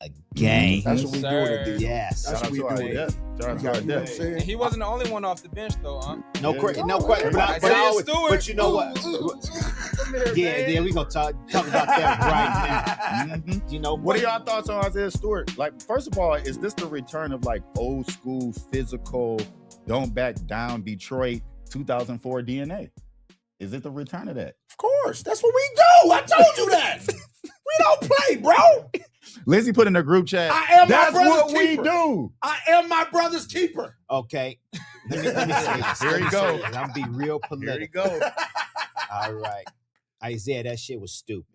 a game. That's what we do in the Yes. That's what we do in it. And he wasn't the only one off the bench though, huh? No question. Isaiah Stewart. But you know what? Yeah, we gonna talk about that right now. You know, what are y'all thoughts on Isaiah Stewart? Like, first of all, is this the return of like old school physical, don't back down Detroit 2004 DNA? Is it the return of that? Of course, that's what we do. I told you that. We don't play, bro. Lindsey put in the group chat. I am That's my brother's what keeper. we do. I am my brother's keeper. Okay. Let me say this. Here you go. I'm be real political. Here you go. All right. Isaiah, that shit was stupid.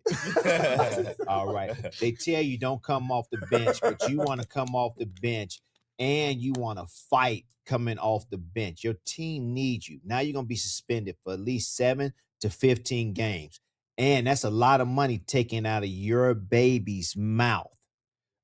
All right. They tell you don't come off the bench, but you want to come off the bench and you want to fight coming off the bench. Your team needs you. Now you're going to be suspended for at least 7 to 15 games. And that's a lot of money taken out of your baby's mouth.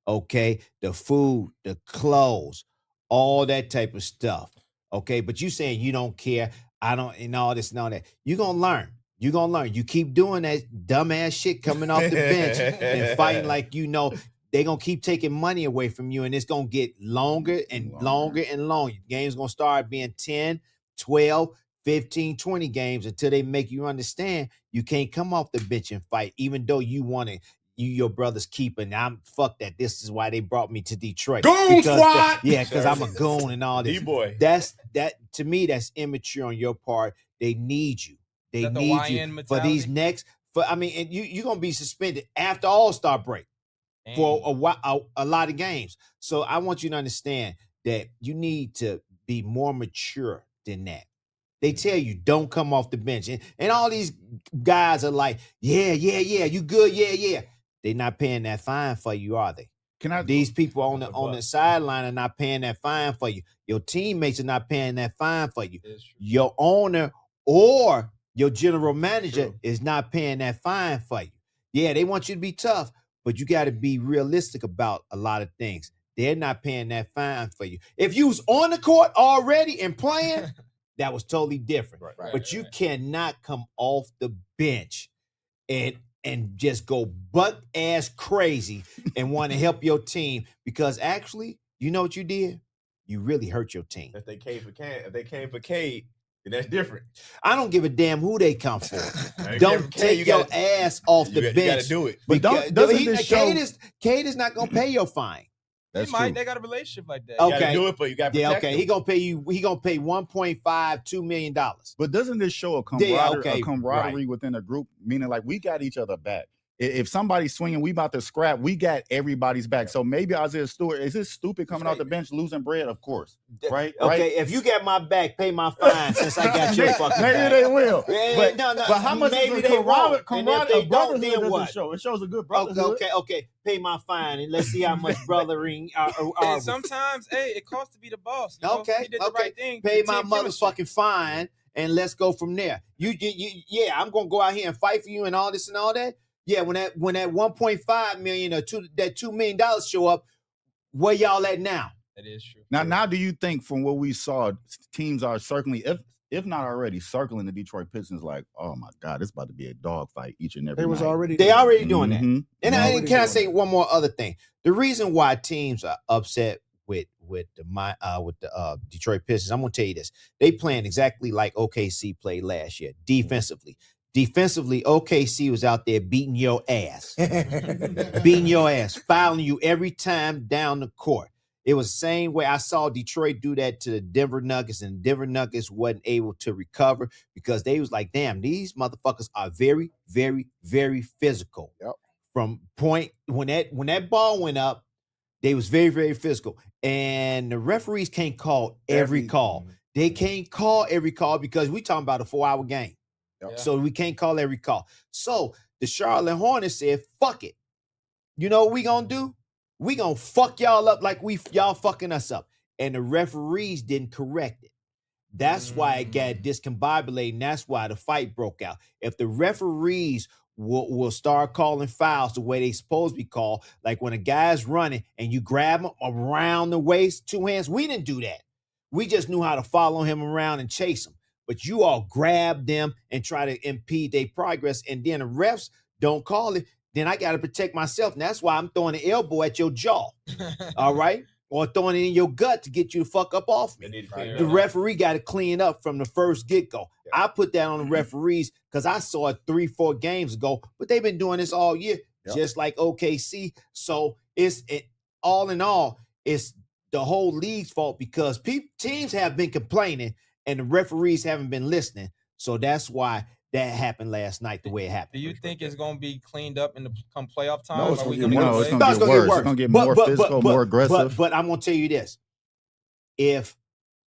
Okay? The food, the clothes, all that type of stuff. Okay? But you saying you don't care, I don't, and all this and all that. You're going to learn. You're going to learn. You keep doing that dumbass shit coming off the bench and fighting like you know they're going to keep taking money away from you, and it's going to get longer and longer and longer. Games going to start being 10, 12, 15, 20 games until they make you understand you can't come off the bench and fight, even though you want to. You your brother's keeper. And I'm fuck that. This is why they brought me to Detroit. Goon squad. Because I'm a goon and all this. D-boy. That to me, that's immature on your part. They need you. They need you for these next. And you're gonna be suspended after All-Star break for a lot of games. So I want you to understand that you need to be more mature than that. They tell you don't come off the bench, and all these guys are like, yeah, you good, yeah. They're not paying that fine for you, are they? These people on the sideline are not paying that fine for you. Your teammates are not paying that fine for you. Your owner or your general manager is not paying that fine for you. Yeah, they want you to be tough, but you got to be realistic about a lot of things. They're not paying that fine for you. If you was on the court already and playing, that was totally different. But you cannot come off the bench and just go butt ass crazy and want to help your team, because actually, you know what you did? You really hurt your team. If they came for Cade, then that's different. I don't give a damn who they come for. Don't take your ass off the bench. You got to do it. But Cade is not going to pay your fine. That's true. They got a relationship like that. Okay. You got to do it for you. Got to protect him. He going to pay you. He going to pay $1.5-2 million. But doesn't this show a camaraderie within a group? Meaning, like, we got each other back. If somebody's swinging, we about to scrap. We got everybody's back. So maybe Isaiah Stewart, is this stupid coming off the bench losing bread? Of course, right? Okay, if you get my back, pay my fine since I got your fucking maybe back. They will. But how much maybe is they won't? And if they don't, then what? Show? It shows a good brotherhood. Okay. Pay my fine and let's see how much brothering are. Sometimes, it costs to be the boss. Okay. He did the right thing. Pay my motherfucking fine and let's go from there. I'm gonna go out here and fight for you and all this and all that. Yeah, when that $1.5 million or that $2 million show up, where y'all at now? That is true. Now, do you think from what we saw, teams are circling, if not already circling the Detroit Pistons, like, oh my God, it's about to be a dogfight each and every night. They already doing that. Mm-hmm. And can I say one more other thing? The reason why teams are upset with the Detroit Pistons, I'm gonna tell you this: they playing exactly like OKC played last year defensively. Defensively, OKC was out there beating your ass, fouling you every time down the court. It was the same way I saw Detroit do that to the Denver Nuggets, and Denver Nuggets wasn't able to recover because they was like, damn, these motherfuckers are very, very, very physical. Yep. From point when that ball went up, they was very, very physical. And the referees can't call every call. They can't call every call because we talking about a 4-hour game. Yep. So we can't call every call. So the Charlotte Hornets said, fuck it. You know what we gonna do? We gonna fuck y'all up like y'all fucking us up. And the referees didn't correct it. That's why it got discombobulated, and that's why the fight broke out. If the referees will start calling fouls the way they supposed to be called, like when a guy's running and you grab him around the waist, 2 hands, we didn't do that. We just knew how to follow him around and chase him. But you all grab them and try to impede their progress, and then the refs don't call it. then I got to protect myself. And that's why I'm throwing an elbow at your jaw. All right? Or throwing it in your gut to get you to fuck up off me. The referee got to clean up from the first get-go. Yeah. I put that on the referees because I saw it 3-4 games ago, but they've been doing this all year, just like OKC. So all in all, it's the whole league's fault because teams have been complaining and the referees haven't been listening. So that's why that happened last night the way it happened. Do you think it's going to be cleaned up in the come playoff time? No, it's going to get worse. It's going to get worse. It's going to get more physical, more aggressive. But I'm going to tell you this. If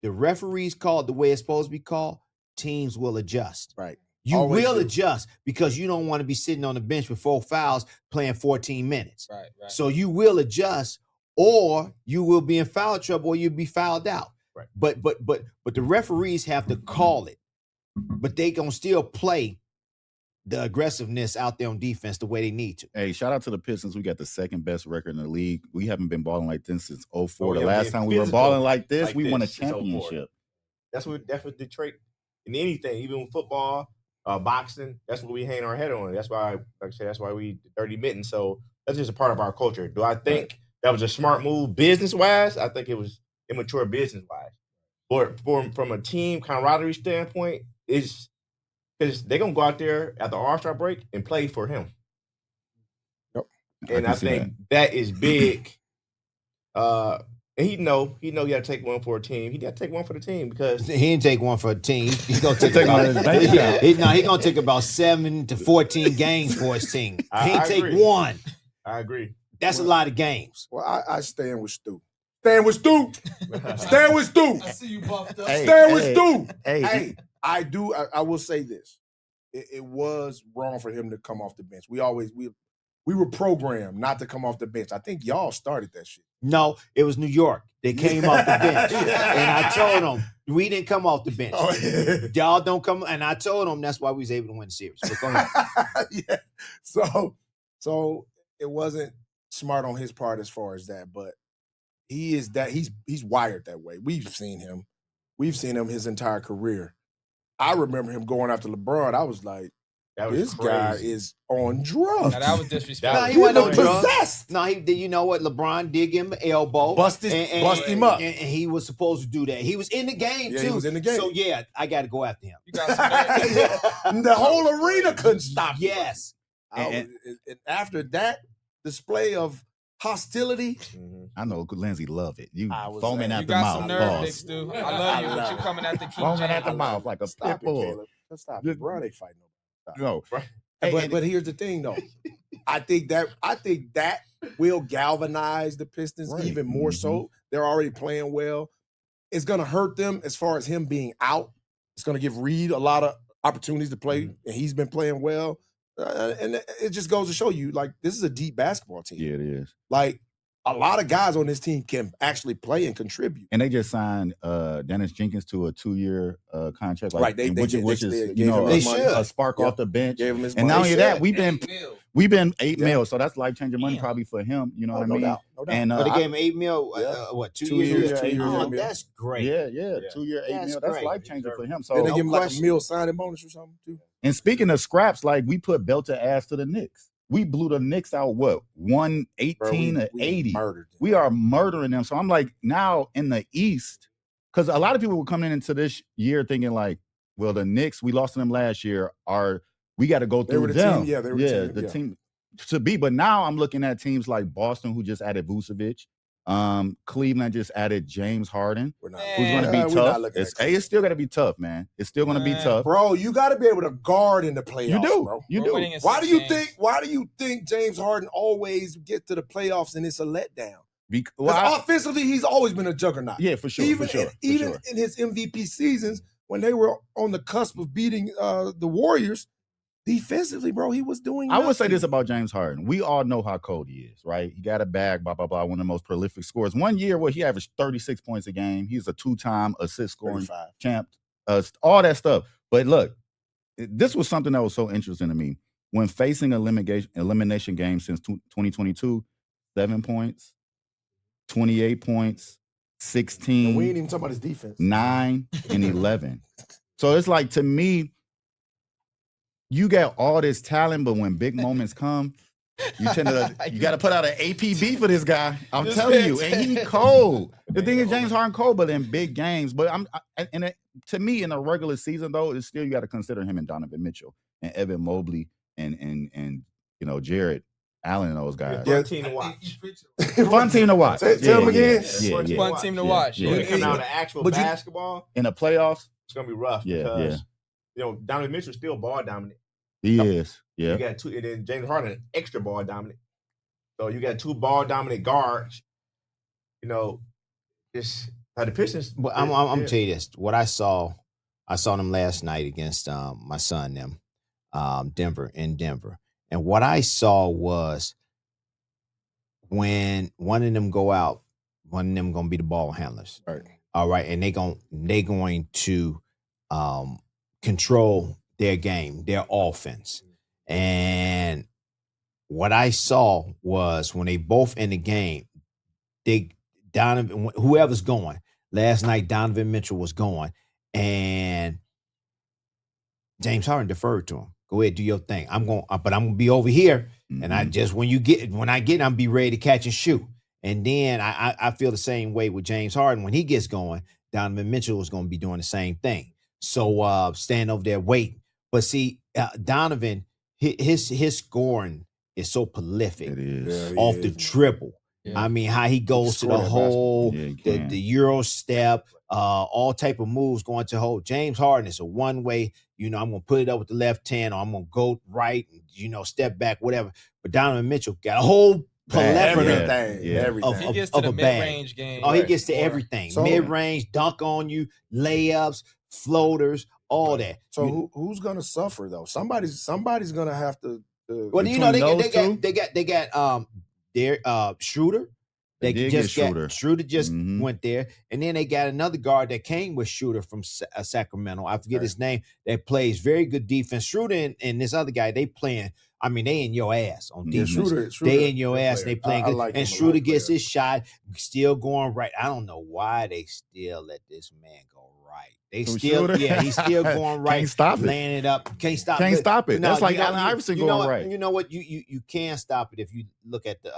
the referees call it the way it's supposed to be called, teams will adjust. Right. You always will adjust because you don't want to be sitting on the bench with 4 fouls playing 14 minutes. Right. So you will adjust or you will be in foul trouble or you'll be fouled out. Right. But the referees have to call it. But they gonna still play the aggressiveness out there on defense the way they need to. Hey, shout out to the Pistons. We got the second best record in the league. We haven't been balling like this since 2004. The last time we were balling like this, we won a championship. That's what Detroit in anything, even football, boxing. That's what we hang our head on. That's why, like I said, that's why we dirty mittens. So that's just a part of our culture. Do I think that was a smart move business wise? I think it was immature business wise. But from a team camaraderie standpoint, it's because they're gonna go out there at the All-Star break and play for him. Yep. And I think that is big. And he know he got to take one for a team. He got to take one for the team because he didn't take one for a team. He's gonna take he gonna take about 7 to 14 games for his team. He didn't take one. I agree. That's a lot of games. Well, I stand with Stu. Stand with Stu. Stand with Stu. I see you buffed up. Stand with Stu. Hey, I do. I will say this. It was wrong for him to come off the bench. We were programmed not to come off the bench. I think y'all started that shit. No, it was New York. They came off the bench. And I told them, we didn't come off the bench. Oh, yeah. Y'all don't come. And I told them that's why we was able to win the series. But go ahead. Yeah. So it wasn't smart on his part as far as that, but he is that he's wired that way. We've seen him his entire career. I remember him going after LeBron. I was like, this guy is on drugs. Now, that was disrespectful. No, he wasn't on drugs. No, you know what? LeBron did give him an elbow. Bust him up. And he was supposed to do that. He was in the game, too. He was in the game. So, yeah, I got to go after him. You got some the whole arena couldn't stop him. Yes. And after that display of hostility, I know Lindsey love it. You foaming at the got mouth. Some nerve, Nick, Stu. I love you, but you coming at the key. Foaming at the mouth like a pit bull. Stop it, bro. They fight nobody. No, but here's the thing, though. I think that will galvanize the Pistons even more so. They're already playing well. It's gonna hurt them as far as him being out. It's gonna give Reed a lot of opportunities to play, and he's been playing well. And it just goes to show you, like, this is a deep basketball team. Yeah, it is. Like, a lot of guys on this team can actually play and contribute. And they just signed Dennis Jenkins to a 2-year contract. Like, right, which is a spark off the bench. Gave him his and money. not only that, we've been $8 million, so that's life-changing money probably for him. You know what I mean? No doubt. And but they gave him $8 million. What, 2 years? 2 years. Oh, that's great. Yeah. 2-year, $8 million. That's life-changing for him. So then they give him like a meal signing bonus or something too. And speaking of scraps, like, we put belt to ass to the Knicks. We blew the Knicks out, 118 to 80. We are murdering them. So I'm like, now in the East, because a lot of people were coming into this year thinking like, well, the Knicks, we lost to them last year, we got to go through them. Team, they were the team to be. But now I'm looking at teams like Boston, who just added Vucevic. Cleveland just added James Harden, who's going to be tough. It's still going to be tough, man. It's still going to be tough, bro. You got to be able to guard in the playoffs. You do, bro. You do. Why do you think James Harden always get to the playoffs and it's a letdown? Because offensively, he's always been a juggernaut. Yeah, for sure. Even in his MVP seasons, when they were on the cusp of beating the Warriors. Defensively, bro, he was doing nothing. I would say this about James Harden. We all know how cold he is, right? He got a bag, blah, blah, blah, one of the most prolific scorers. 1 year where he averaged 36 points a game. He's a 2-time assist scoring champ, all that stuff. But look, this was something that was so interesting to me. When facing elimination games since 2022, 7 points, 28 points, 16. And we ain't even talking about his defense. 9 and 11. So it's like, to me, you got all this talent, but when big moments come, You got to put out an APB for this guy. I'm telling you, and he cold. The thing is, James Harden cold, but in big games. But to me, in a regular season though, it's still you got to consider him and Donovan Mitchell and Evan Mobley and Jared Allen and those guys. Fun team to watch. Fun team to watch. Tell him again. Fun team to watch. When it comes down to actual basketball in the playoffs, it's gonna be rough because Donovan Mitchell's still ball dominant. He is. Yeah. You got two, and then James Harden extra ball dominant. So you got two ball dominant guards. The Pistons. Well, I'm gonna tell you this. What I saw them last night against my son Denver, and what I saw was when one of them go out, one of them gonna be the ball handlers. Right. All right, and they going to control their game, their offense. And what I saw was when they both in the game, whoever's going. Last night, Donovan Mitchell was going, and James Harden deferred to him. Go ahead, do your thing. But I'm gonna be over here, and I just when I get, I'm be ready to catch and shoot. And then I feel the same way with James Harden when he gets going. Donovan Mitchell is gonna be doing the same thing. So stand over there, wait. But see, Donovan, his scoring is so prolific. It is. Off the dribble. Yeah. I mean, how he goes to the hole, the Euro step, all type of moves going to hole. James Harden is a one way. I'm gonna put it up with the left hand, or I'm gonna go right, and, step back, whatever. But Donovan Mitchell got a whole plethora everything. He gets to the mid-range game. Oh, he gets to everything. So, mid-range, dunk on you, layups, floaters, all that. So who's gonna suffer though? Somebody's gonna have to. Well, they got their Schroeder. Schroeder just went there, and then they got another guard that came with Schroeder from Sacramento. I forget his name. That plays very good defense. Schroeder and this other guy, they playing. I mean, they in your ass on defense. Schroeder, they in your ass. They playing good. Like and Schroeder gets his shot, still going right. I don't know why they still let this man go right. They still, he's still going right. Can't stop it. Laying it up. Can't stop it. That's like Allen Iverson going right. You know what? You can stop it if you look at the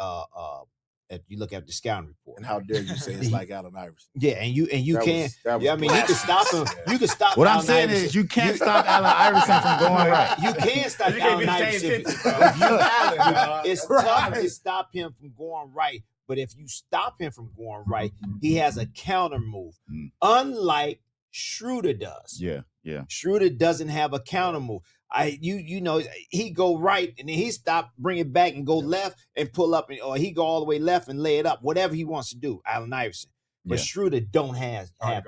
the scouting report. And how dare you say it's like Allen Iverson? Yeah, and you can. I mean, you can stop him. You can stop. What I'm saying is, you can't stop Allen Iverson from going right. You can stop Allen Iverson. It's tough to stop him from going right. But if you stop him from going right, he has a counter move, unlike Schroeder does. Yeah. Schroeder doesn't have a counter move. He go right and then he stop, bring it back and go left and pull up, or he go all the way left and lay it up. Whatever he wants to do, Allen Iverson. But Schroeder don't have that.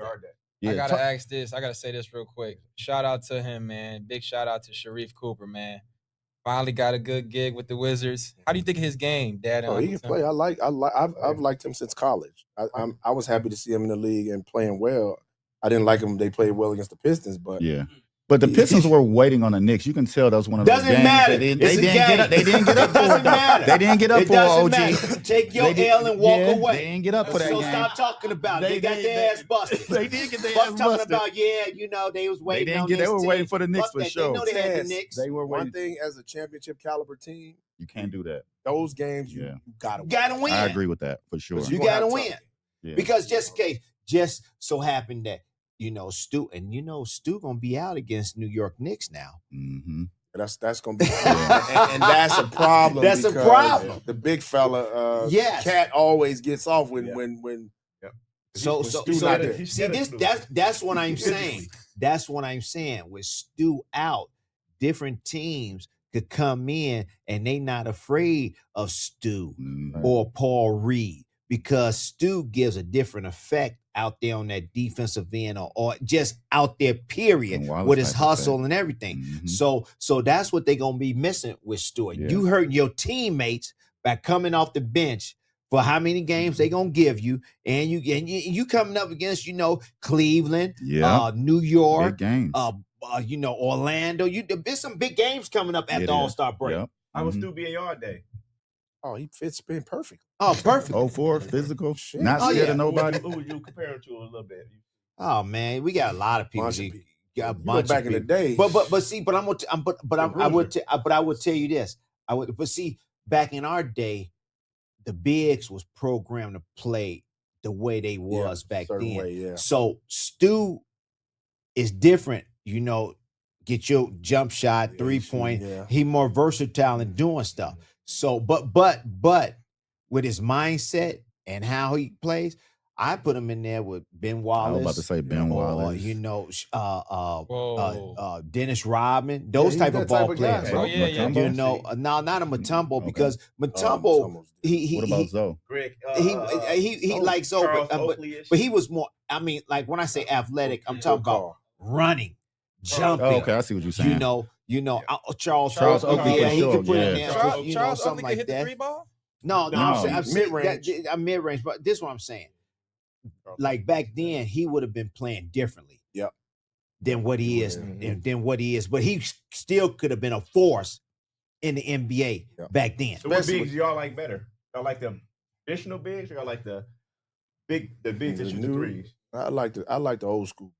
Yeah. I gotta ask this. I gotta say this real quick. Shout out to him, man. Big shout out to Sharif Cooper, man. Finally got a good gig with the Wizards. How do you think of his game, Dad? Oh, he can play. I've liked him since college. I was happy to see him in the league and playing well. I didn't like him. They played well against the Pistons, but But the Pistons were waiting on the Knicks. You can tell that was one of those games. Doesn't matter. They didn't get up. They didn't get up for it. Matter. They didn't get up for OG. Matter. Take your L and walk away. They didn't get up for that game. So stop talking about it. They got their ass busted. They did get their ass busted. Talking about, they was waiting. They were waiting for the Knicks for sure. They know they had the Knicks. They were waiting. One thing as a championship caliber team, you can't do that. Those games, you gotta win. I agree with that for sure. You gotta win because just so happened that. Stu gonna be out against New York Knicks now. Mm-hmm. That's gonna be, and that's a problem. That's a problem. The big fella, Cat always gets off when. So see this. That's what I'm saying. That's what I'm saying. With Stu out, different teams could come in and they not afraid of Stu or Paul Reed because Stu gives a different effect out there on that defensive end or just out there, period, with his hustle and everything. Mm-hmm. So that's what they're going to be missing with Stewart. Yeah. You hurt your teammates by coming off the bench for how many games they going to give you. And you coming up against, Cleveland, New York, Orlando. There's some big games coming up after All-Star break. Yep. I will still be a yard day. Oh, he fits in perfect. Oh, perfect. 04, physical, not scared of nobody. Who would you compare him to a little bit? Oh man, we got a lot of people. Got a bunch back in the day. But I would tell you this. back in our day, the bigs was programmed to play the way they was back then. Way, So Stu is different, get your jump shot, 3-point. He more versatile in doing stuff. So, but with his mindset and how he plays, I put him in there with Ben Wallace. I was about to say Ben Wallace. Dennis Rodman, those type of ball players. Oh yeah. No, not a Mutombo because Mutombo. What about Zoe? Greg, he likes Zoe, but he was more. I mean, like when I say athletic, I'm talking about running, jumping. Oh, okay, I see what you're saying. Charles Oakley. Yeah, he could put in there. Charles something Oakley like hit that. the 3 ball. No, I'm saying mid-range. mid-range, but this is what I'm saying. Like back then, he would have been playing differently. Yep. Than what he is, than what he is. But he still could have been a force in the NBA back then. So what bigs y'all like better? Y'all like the traditional bigs, or y'all like the bigs that shoot the threes? I like the old school.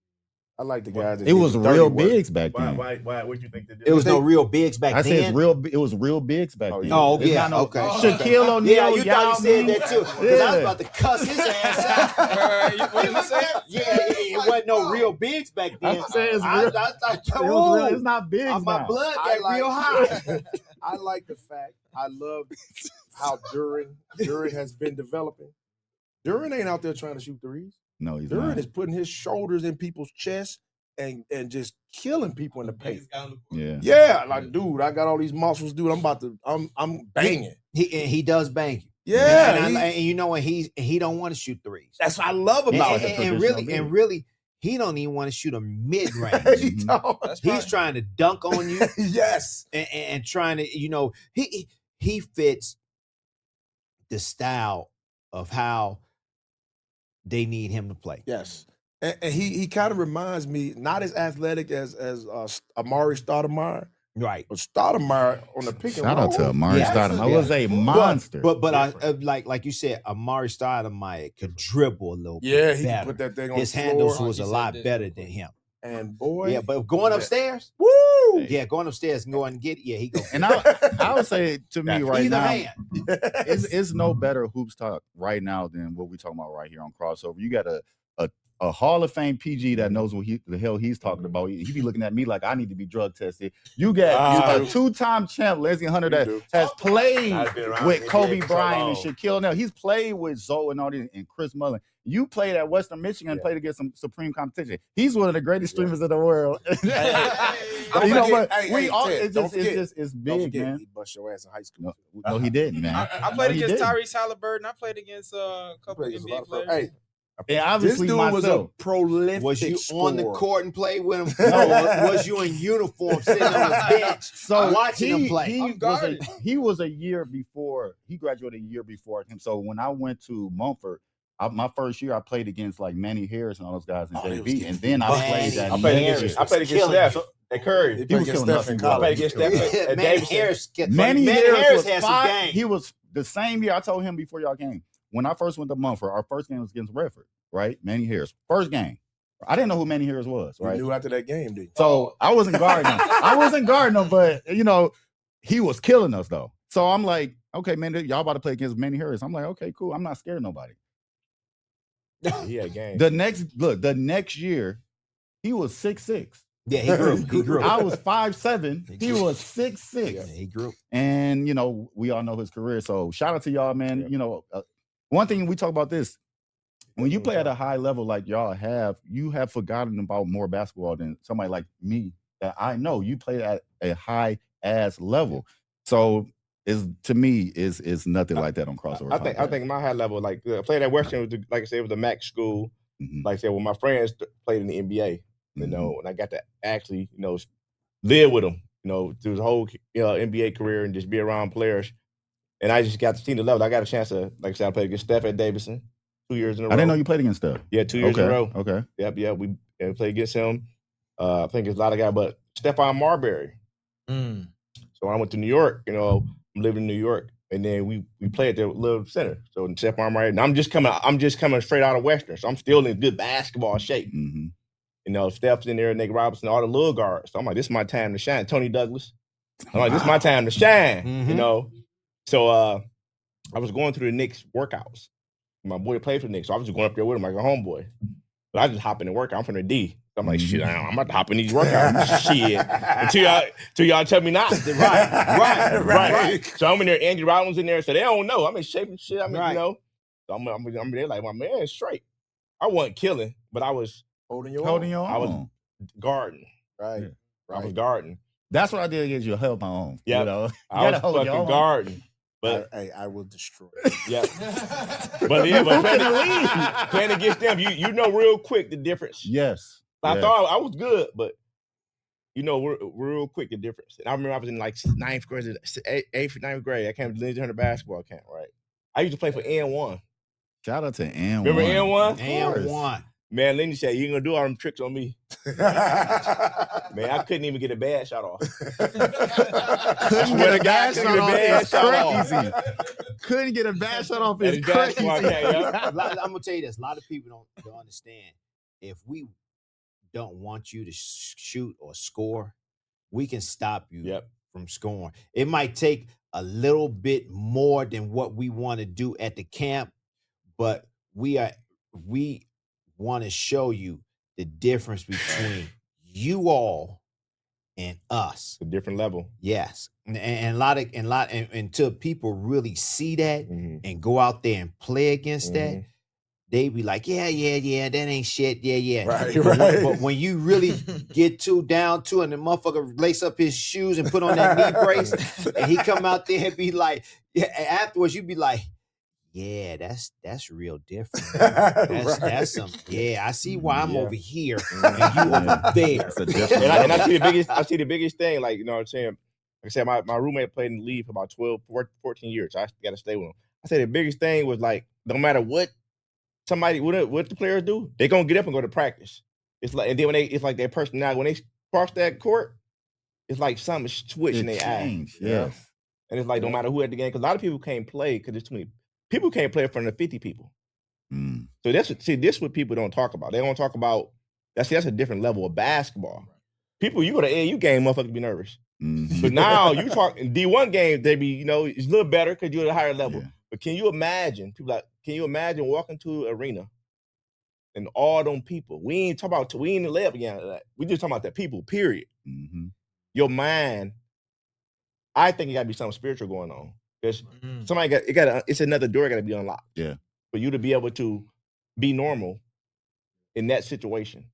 I like the guys. It was real bigs back then. Why? What you think? It was no real bigs back then. I said it was real bigs back then. Oh yeah, okay. Shaquille O'Neal. Yeah, you thought he said that too. Because I was about to cuss his ass out. What did you say? Yeah, it wasn't no real bigs back then. I said it's real. It's not bigs now. My blood got real high. I like the fact. I love how Duren has been developing. Duren ain't out there trying to shoot threes. No, he's Duren not. is putting his shoulders in people's chests and just killing people in the paint. Yeah, like dude, I got all these muscles, dude. I'm banging. He does bang you. Yeah, and you know what? He don't want to shoot threes. That's what I love about him. And really, he don't even want to shoot a mid range. He's trying to dunk on you. Yes, and trying to, he fits the style of how they need him to play. Yes. And he kind of reminds me, not as athletic as Amari Stoudemire. Right. But Stoudemire on the pick and roll. Shout out to Amari Stoudemire. He was a monster. But I like you said, Amari Stoudemire could dribble a little bit he better. could put that thing on his the floor. handles was a lot better than him. And boy. Yeah, but going upstairs, woo! Yeah, going upstairs and going and get he go. And I would say to me right now, it's no better hoops talk right now than what we're talking about right here on Crossover. You got a Hall of Fame PG that knows what the hell he's talking about. He be looking at me like I need to be drug tested. You got a two-time champ, Lindsey Hunter, that has played with Kobe Bryant and Shaquille O'Neal. He's played with Zoe and all these, and Chris Mullin. You played at Western Michigan, played against some supreme competition. He's one of the greatest streamers in the world. It's big, man. He bust your ass in high school. No, he didn't, man. I played against Tyrese Halliburton. I played against a couple of NBA players. Hey, and obviously this dude was a prolific. Was you scorer. on the court and played with him? No, was you in uniform sitting on the bench watching him play? He was a year before. He graduated a year before him. So when I went to Mumford, my first year I played against like Manny Harris and all those guys in JV, and then I played at I played against Steph at Curry. He was killing Steph in college. I played against Steph at Davidson. Manny Harris had some game. He was the same year. I told him before y'all came. When I first went to Mumford, our first game was against Redford, right? Manny Harris. First game. I didn't know who Manny Harris was, right? You knew after that game, did you? So I wasn't guarding him. But, he was killing us, though. So I'm like, okay, man, y'all about to play against Manny Harris. I'm like, okay, cool. I'm not scared of nobody. Yeah, game. The next year, he was 6'6". Yeah, he grew. I was 5'7". He was 6'6". Yeah, he grew. And, we all know his career. So shout out to y'all, man. Yeah. One thing we talk about this, when you play at a high level like y'all have, you have forgotten about more basketball than somebody like me that I know. You play at a high ass level. So to me is nothing like that on Crossover. I think my high level, like I played at Western, like I said, it was a MAC school. Mm-hmm. Like I said, when my friends played in the NBA, and I got to actually, live with them, through his whole NBA career and just be around players. And I just got to see the level. I got a chance to, like I said, I played against Steph at Davidson 2 years in a row. I didn't know you played against Steph. Yeah, 2 years in a row. Okay. Yep. We played against him. I think it's a lot of guys, but Stephon Marbury. So when I went to New York, I'm living in New York, and then we played at the little center. So Stephon Marbury, and I'm just coming straight out of Western, so I'm still in good basketball shape. Mm-hmm. Steph's in there, Nick Robinson, all the little guards. So I'm like, this is my time to shine. Tony Douglas. I'm like, this is my time to shine. So I was going through the Knicks workouts. My boy played for the Knicks, so I was just going up there with him like a homeboy. But I just hop in the workout. I'm from the D. So I'm like, shit, I'm about to hop in these workouts. Shit. Until y'all tell me not. Right. So I'm in there, Andy Rollins in there, so they don't know. I'm in shape and shit. You know. So I'm there like, my man is straight. I wasn't killing, but I was holding your own. I was guarding. Right. I was guarding. That's what I did against you. Held my own. Yeah. You know? I was fucking guarding. But I will destroy. Yeah. but playing against them, you know real quick the difference. Yes. I thought I was good, but you know real quick the difference. And I remember I was in like 9th grade, 8th or 9th grade. I came to Lindsey basketball camp, right? I used to play for N1. Shout out to N1. Remember N1? N1. Man, Lindsey said, you ain't gonna do all them tricks on me. Man, I couldn't even get a bad shot off. Couldn't get a bad shot off. Crazy. Couldn't get a bad shot off. It's crazy. I'm gonna tell you this. A lot of people don't understand. If we don't want you to shoot or score, we can stop you from scoring. It might take a little bit more than what we want to do at the camp, but we want to show you the difference between you all and us. A different level. Yes. And until people really see that and go out there and play against that, they be like, yeah, that ain't shit. Yeah. Right. But when you really get down to it and the motherfucker lace up his shoes and put on that knee brace and he come out there and be like, afterwards you be like, yeah, that's real different. That's some. Yeah, I see why I'm over here and you over there. And I see the biggest thing, like, you know what I'm saying? Like I said, my roommate played in the league for about 14 years. So I got to stay with him. I said the biggest thing was like, no matter what what the players do, they're gonna get up and go to practice. It's like, and then it's like their personality when they cross that court, it's like something switch in their eyes. Yeah. And it's like no matter who at the game, because a lot of people can't play because there's too many. People can't play in front of 50 people. So this is what people don't talk about. They don't talk about that's a different level of basketball. People, you go to AAU game, motherfuckers be nervous. But now you talk in D1 games, they be, you know, it's a little better because you're at a higher level. Yeah. But can you imagine walking to an arena and all them people? We ain't in the layup again. We just talking about the people, period. Your mind, I think it gotta be something spiritual going on. Because it's another door got to be unlocked. Yeah. For you to be able to be normal in that situation.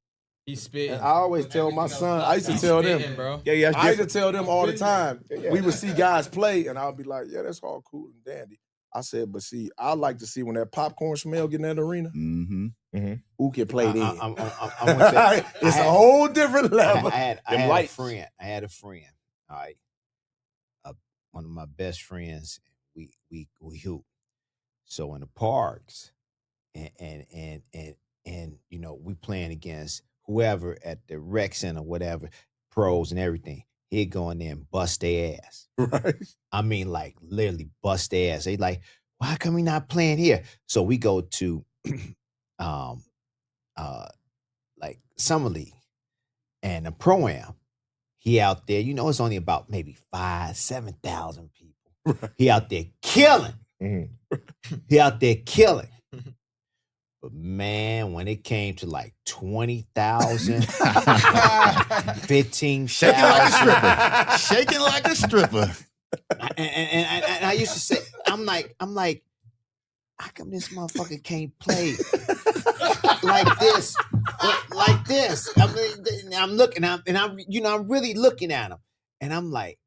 He's spitting. And I always tell my son, I used to tell them, bro. I used to tell them all the time. We would see guys play, and I'll be like, yeah, that's all cool and dandy. I said, but see, I like to see when that popcorn smell get in that arena. Who can play then? It's a whole different level. I had a friend. All right. One of my best friends, we hoop. So in the parks, and you know, we playing against whoever at the rec center, whatever, pros and everything. He'd go in there and bust their ass. Right. I mean, like literally bust their ass. They like, why come we not playing here? So we go to like Summer League and the Pro-Am. He out there, you know, it's only about maybe 5,000-7,000 people. Right. He out there killing. He out there killing. But man, when it came to like 20,000, 15,000. Shaking like a stripper. And I used to say, I'm like, how come this motherfucker can't play like this? Like this. I mean, I'm looking at him, and I'm really looking at him, and I'm like,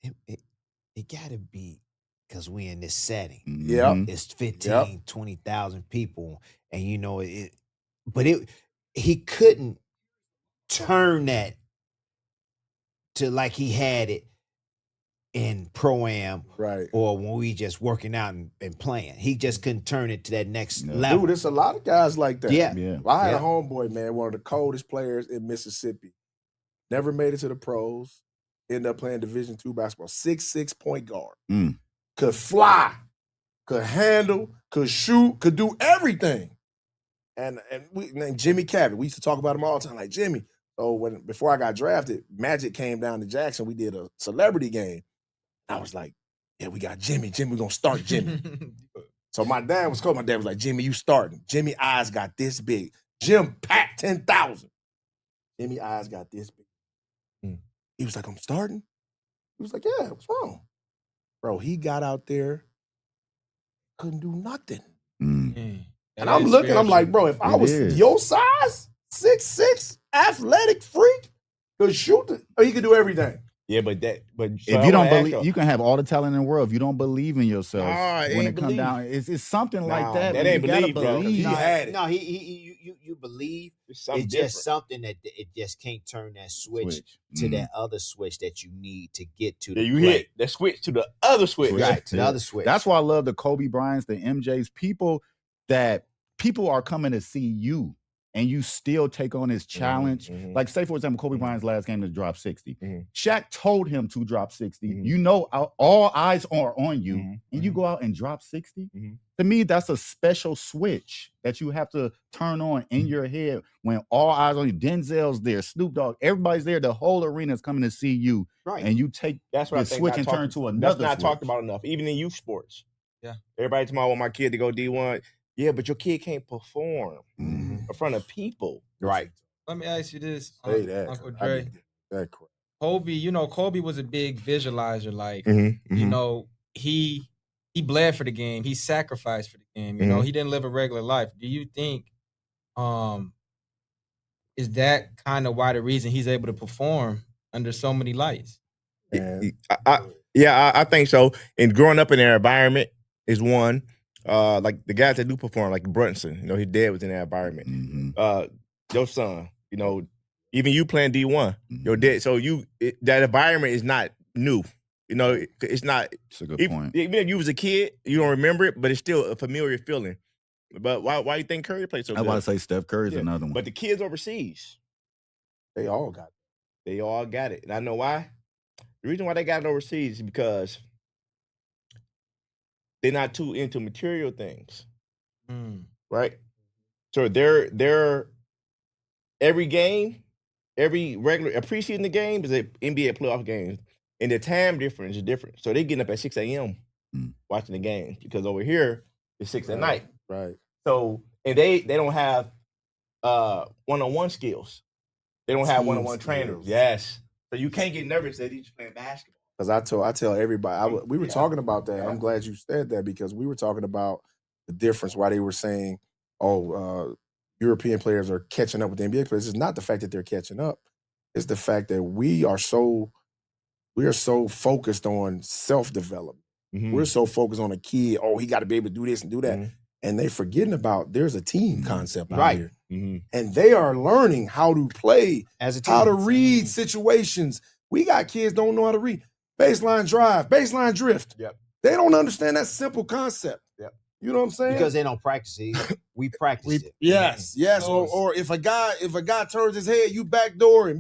it gotta be because we in this setting. Yeah, it's 15,000, 20,000 people, and you know it. But he couldn't turn that to like he had it in Pro-Am, right? Or when we just working out and playing. He just couldn't turn it to that next level. Dude, there's a lot of guys like that. Yeah. Well, I had a homeboy, man, one of the coldest players in Mississippi. Never made it to the pros. Ended up playing Division II basketball. 6'6" point guard. Could fly, could handle, could shoot, could do everything. And Jimmy Cabot, we used to talk about him all the time. Like, Jimmy, So before I got drafted, Magic came down to Jackson. We did a celebrity game. I was like, yeah, we got Jimmy. Jimmy gonna start Jimmy. So my dad was cold. My dad was like, Jimmy, you starting. Jimmy eyes got this big. Jim Pat 10,000. Jimmy eyes got this big. He was like, I'm starting? He was like, yeah, what's wrong? Bro, he got out there, couldn't do nothing. And I'm looking, I'm like, bro, if I was your size, 6'6", athletic freak, could shoot it, or he could do everything. Yeah, but if you don't believe, you can have all the talent in the world. If you don't believe in yourself, when it comes down, it's something like that. That ain't believe, bro. He had it. No, you believe. It's just something that it just can't turn that switch to that other switch that you need to get to. You hit that switch to the other switch, right? To the other switch. That's why I love the Kobe Bryants, the MJs, people are coming to see you. And you still take on his challenge. Like, say, for example, Kobe Bryant's last game to drop 60. Shaq told him to drop 60. You know, all eyes are on you, and you go out and drop 60. To me, that's a special switch that you have to turn on in your head when all eyes on you. Denzel's there, Snoop Dogg, everybody's there. The whole arena is coming to see you. Right. And you take the switch and turn to another That's not switch. talked about enough, even in youth sports. Yeah. Everybody tomorrow want my kid to go D1. Yeah, but your kid can't perform in front of people. Right. Let me ask you this, Uncle Drey. Kobe was a big visualizer. Like, he bled for the game. He sacrificed for the game. You know, he didn't live a regular life. Do you think is that kind of why the reason he's able to perform under so many lights? I think so. And growing up in their environment is one. Like the guys that do perform, like Brunson, his dad was in that environment. Your son, even you playing D1, your dad. So that environment is not new. It's not. It's a good point. Even if you was a kid, you don't remember it, but it's still a familiar feeling. But why do you think Curry played so good? I want to say Steph Curry's another one. But the kids overseas, they all got it. They all got it. And I know why. The reason why they got it overseas is because they're not too into material things, right? So they're every game, every regular preseason game is an NBA playoff game, and the time difference is different. So they're getting up at 6 a.m. Watching the games because over here it's 6 at night, right? So and they don't have one-on-one skills. They don't have one-on-one trainers. Yes, so you can't get nervous that he's playing basketball. Because I tell everybody, we were talking about that. I'm glad you said that because we were talking about the difference why they were saying, European players are catching up with the NBA players. It's not the fact that they're catching up. It's the fact that we are so focused on self-development. We're so focused on a kid, he got to be able to do this and do that. And they're forgetting about there's a team concept out here. And they are learning how to play, as a team, how to read situations. We got kids don't know how to read. Baseline drive, baseline drift. Yep. They don't understand that simple concept. Yep. You know what I'm saying? Because they don't practice it. We practice it. Yes. Or if a guy turns his head, you backdoor him.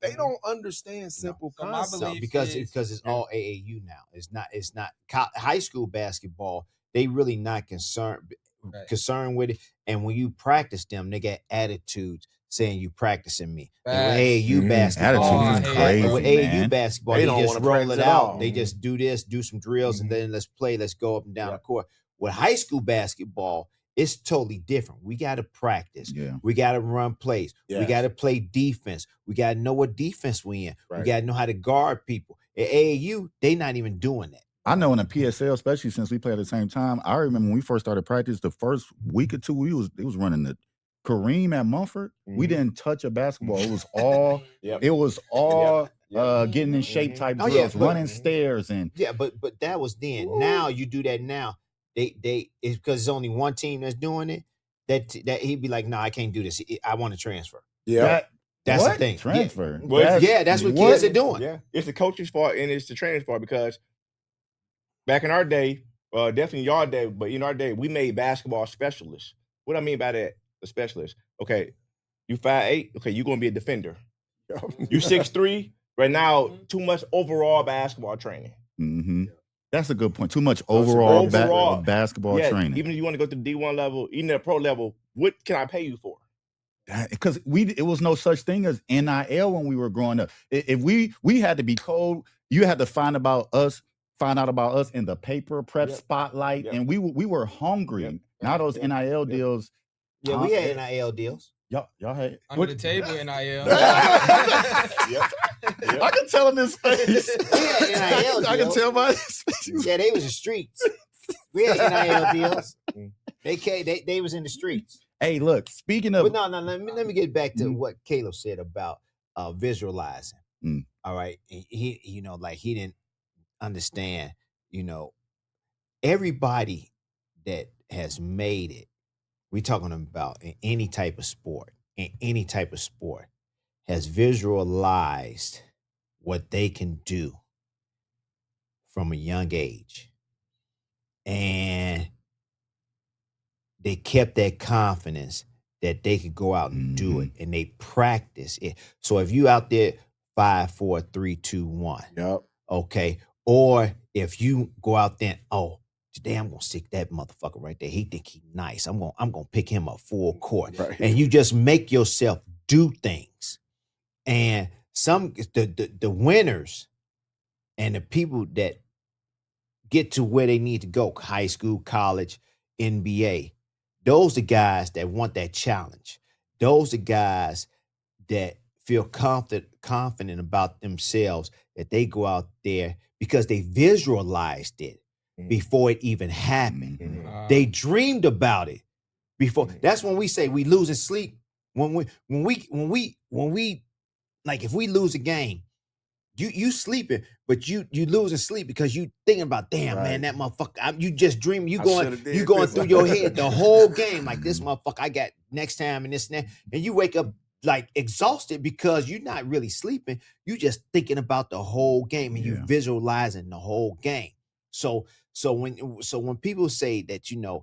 They don't understand simple concepts. No, because it's all AAU now. It's not high school basketball. They really not concerned with it. And when you practice them, they get attitudes saying you practicing me. AAU basketball, attitude is crazy, with AAU basketball, they just roll it out. They just do this, do some drills, and then let's play. Let's go up and down the court. With high school basketball, it's totally different. We got to practice. Yeah. We got to run plays. Yes. We got to play defense. We got to know what defense we in. Right. We got to know how to guard people. At AAU, they not even doing that. I know in the PSL, especially since we play at the same time, I remember when we first started practice, the first week or two, it was running the Kareem at Mumford. We didn't touch a basketball. It was all getting in shape type drills, running stairs and but that was then. Ooh. Now you do that now. It's because it's only one team that's doing it. That he'd be like, no, I can't do this. I want to transfer. Yeah. That's the thing. Transfer. That's what kids are doing. Yeah. It's the coach's fault and it's the trainer's fault because back in our day, definitely your day, but in our day, we made basketball specialists. What I mean by that, a specialist. Okay, you 5'8", okay, you're going to be a defender. You 6'3", right now, too much overall basketball training. That's a good point. Too much overall basketball training. Even if you want to go to the D1 level, even at the pro level, what can I pay you for? because it was no such thing as NIL when we were growing up. If we had to be told, you had to find out about us in the paper, prep spotlight, and we were hungry. Now those NIL deals. Yeah, we had NIL deals. Y'all had under the table NIL. I can tell in his face. NIL I can tell by his face. Yeah, they was the streets. We had NIL deals. They was in the streets. Hey, look, speaking of, but no, let me get back to what Caleb said about visualizing. All right, he he didn't understand. Everybody that has made it, we're talking about in any type of sport, has visualized what they can do from a young age, and they kept that confidence that they could go out and do it, and they practice it. So if you out there 5, 4, 3, 2, 1, okay, or if you go out there, today I'm gonna stick that motherfucker right there. He think he nice. I'm gonna pick him up full court, and you just make yourself do things. And the winners and the people that get to where they need to go, high school, college, NBA. Those are guys that want that challenge. Those are guys that feel confident about themselves, that they go out there because they visualized it before it even happened. They dreamed about it before. That's when we say we losing sleep. When we like, if we lose a game, you sleeping, but you losing sleep because you thinking about, damn, man, that motherfucker. You just dreaming. You going through your head the whole game, like, this motherfucker I got next time and this and that. And you wake up like exhausted because you're not really sleeping. You just thinking about the whole game, and you visualizing the whole game. So when people say that, you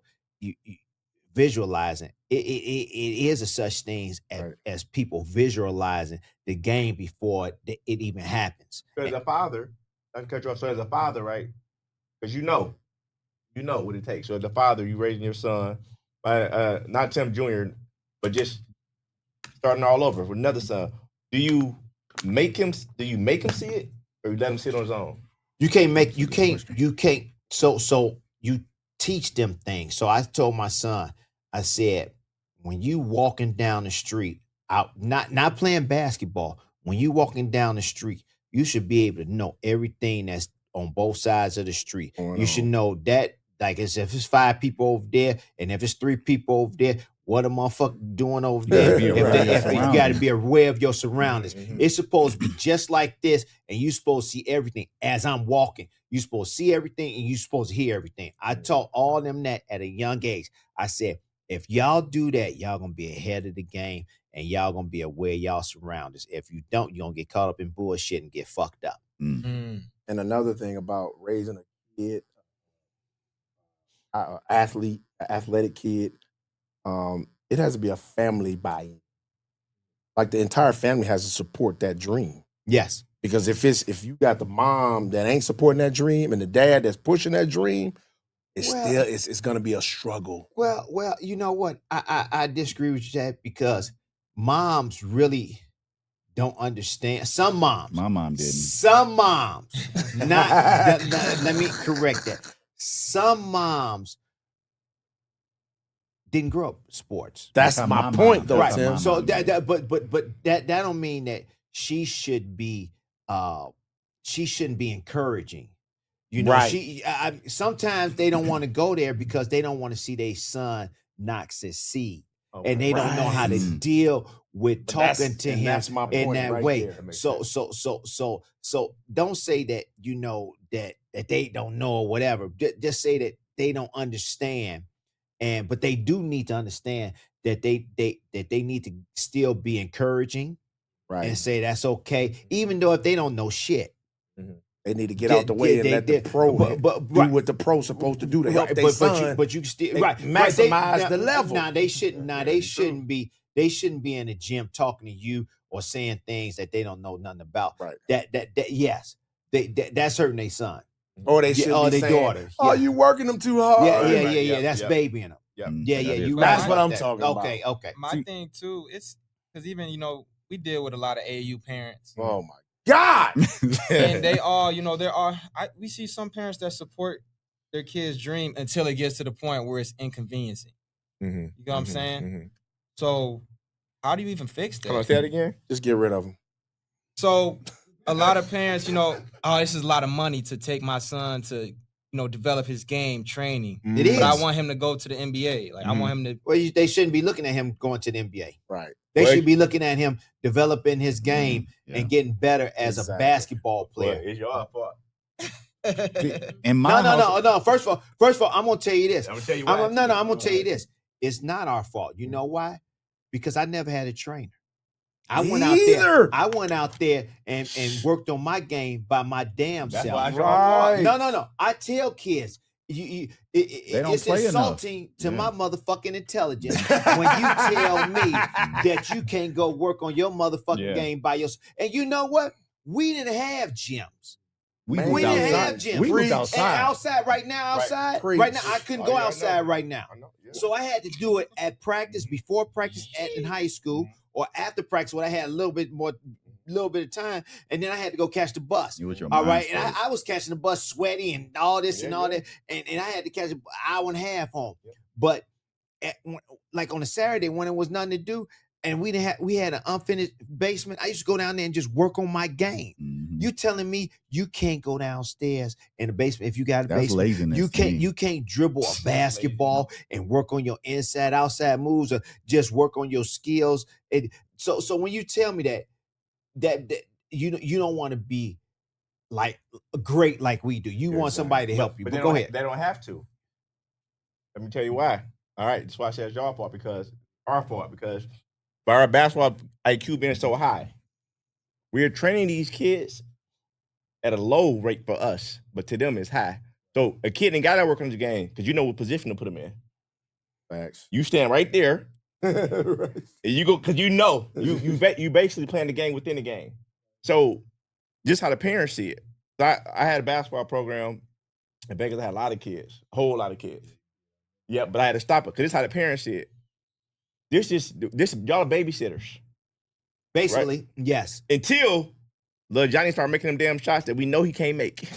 visualizing, it is a such things as people visualizing the game before it even happens. So as a father, I can cut you off. So as a father, right? Because you know what it takes. So as a father, you raising your son, not Tim Jr., but just starting all over with another son. Do you make him see it, or you let him see it on his own? You can't. So you teach them things. So I told my son, I said, when you walking down the street, out not playing basketball, when you walking down the street, you should be able to know everything that's on both sides of the street. You should know that, like, if it's 5 people over there, and if it's 3 people over there, what a motherfucker doing over there? You got to be aware of your surroundings. It's supposed to be just like this, and you're supposed to see everything as I'm walking. You're supposed to see everything, and you're supposed to hear everything. I taught all of them that at a young age. I said, if y'all do that, y'all going to be ahead of the game, and y'all going to be aware of y'all surroundings. If you don't, you're going to get caught up in bullshit and get fucked up. And another thing about raising a kid, athletic kid, it has to be a family buy-in. Like, the entire family has to support that dream. Yes. Because if you got the mom that ain't supporting that dream and the dad that's pushing that dream, it's gonna be a struggle. Well, you know what? I disagree with you, that, because moms really don't understand. Some moms. My mom didn't. Some moms. Let me correct that. Some moms didn't grow up sports. That's my point, though, right? Tim. So but that don't mean that she shouldn't be encouraging. Sometimes they don't want to go there because they don't want to see their son not succeed, and they don't know how to deal with talking to him in that way. So don't say that that they don't know or whatever. Just say that they don't understand. But they do need to understand that they need to still be encouraging, and say that's okay, even though if they don't know shit. They need to get out the way and let the pro do what the pro's supposed to do to help their son. But you still maximize the level. They shouldn't be in the gym talking to you or saying things that they don't know nothing about. Right. That's hurting their son. Or they should be their saying, daughter. "Oh, you working them too hard." Yeah. That's babying them. Yep. Yeah. That's what I'm talking about. Okay. My thing too, it's because even we deal with a lot of AAU parents. Oh my God! And they all, we see some parents that support their kids' dream until it gets to the point where it's inconveniencing. Mm-hmm. You know what I'm saying? Mm-hmm. So how do you even fix that? Come on, say that again. Just get rid of them. So a lot of parents, this is a lot of money to take my son to, develop his game training. It is. But I want him to go to the NBA. Like I want him to. Well, they shouldn't be looking at him going to the NBA. Right. They should be looking at him developing his game and getting better as a basketball player. Well, it's your fault. No. First of all, I'm gonna tell you this. I'm gonna tell you why. I'm gonna tell you this. It's not our fault. You know why? Because I never had a trainer. I went out there and worked on my game by my damn self. Right. No. I tell kids, it's insulting to my motherfucking intelligence when you tell me that you can't go work on your motherfucking game by yourself. And you know what? We didn't have gyms. We didn't have gyms. We was outside. And outside right now, right now, I couldn't go outside right now. So I had to do it at practice, before practice in high school, or after practice when I had a little bit of time, and then I had to go catch the bus. All right, and I was catching the bus sweaty and all this and all that, and I had to catch an hour and a half home. But like on a Saturday when there was nothing to do, and we had an unfinished basement, I used to go down there and just work on my game. You telling me you can't go downstairs in the basement if you got a basement? Laziness. You can't dribble a basketball and work on your inside outside moves, or just work on your skills. So when you tell me that you don't want to be like great like we do, you want somebody to help you. But go ahead. They don't have to. Let me tell you why. All right, that's why I said it's our fault, because by our basketball IQ being so high, we're training these kids at a low rate for us, but to them it's high. So a kid ain't got to work on the game because you know what position to put them in. Facts. You stand right there, right. and you go because you basically playing the game within the game. So just how the parents see it. So I had a basketball program in Vegas. I had a lot of kids, a whole lot of kids. Yeah, but I had to stop it because this is how the parents see it. This y'all are babysitters. Basically, right? Yes. Until little Johnny started making them damn shots that we know he can't make.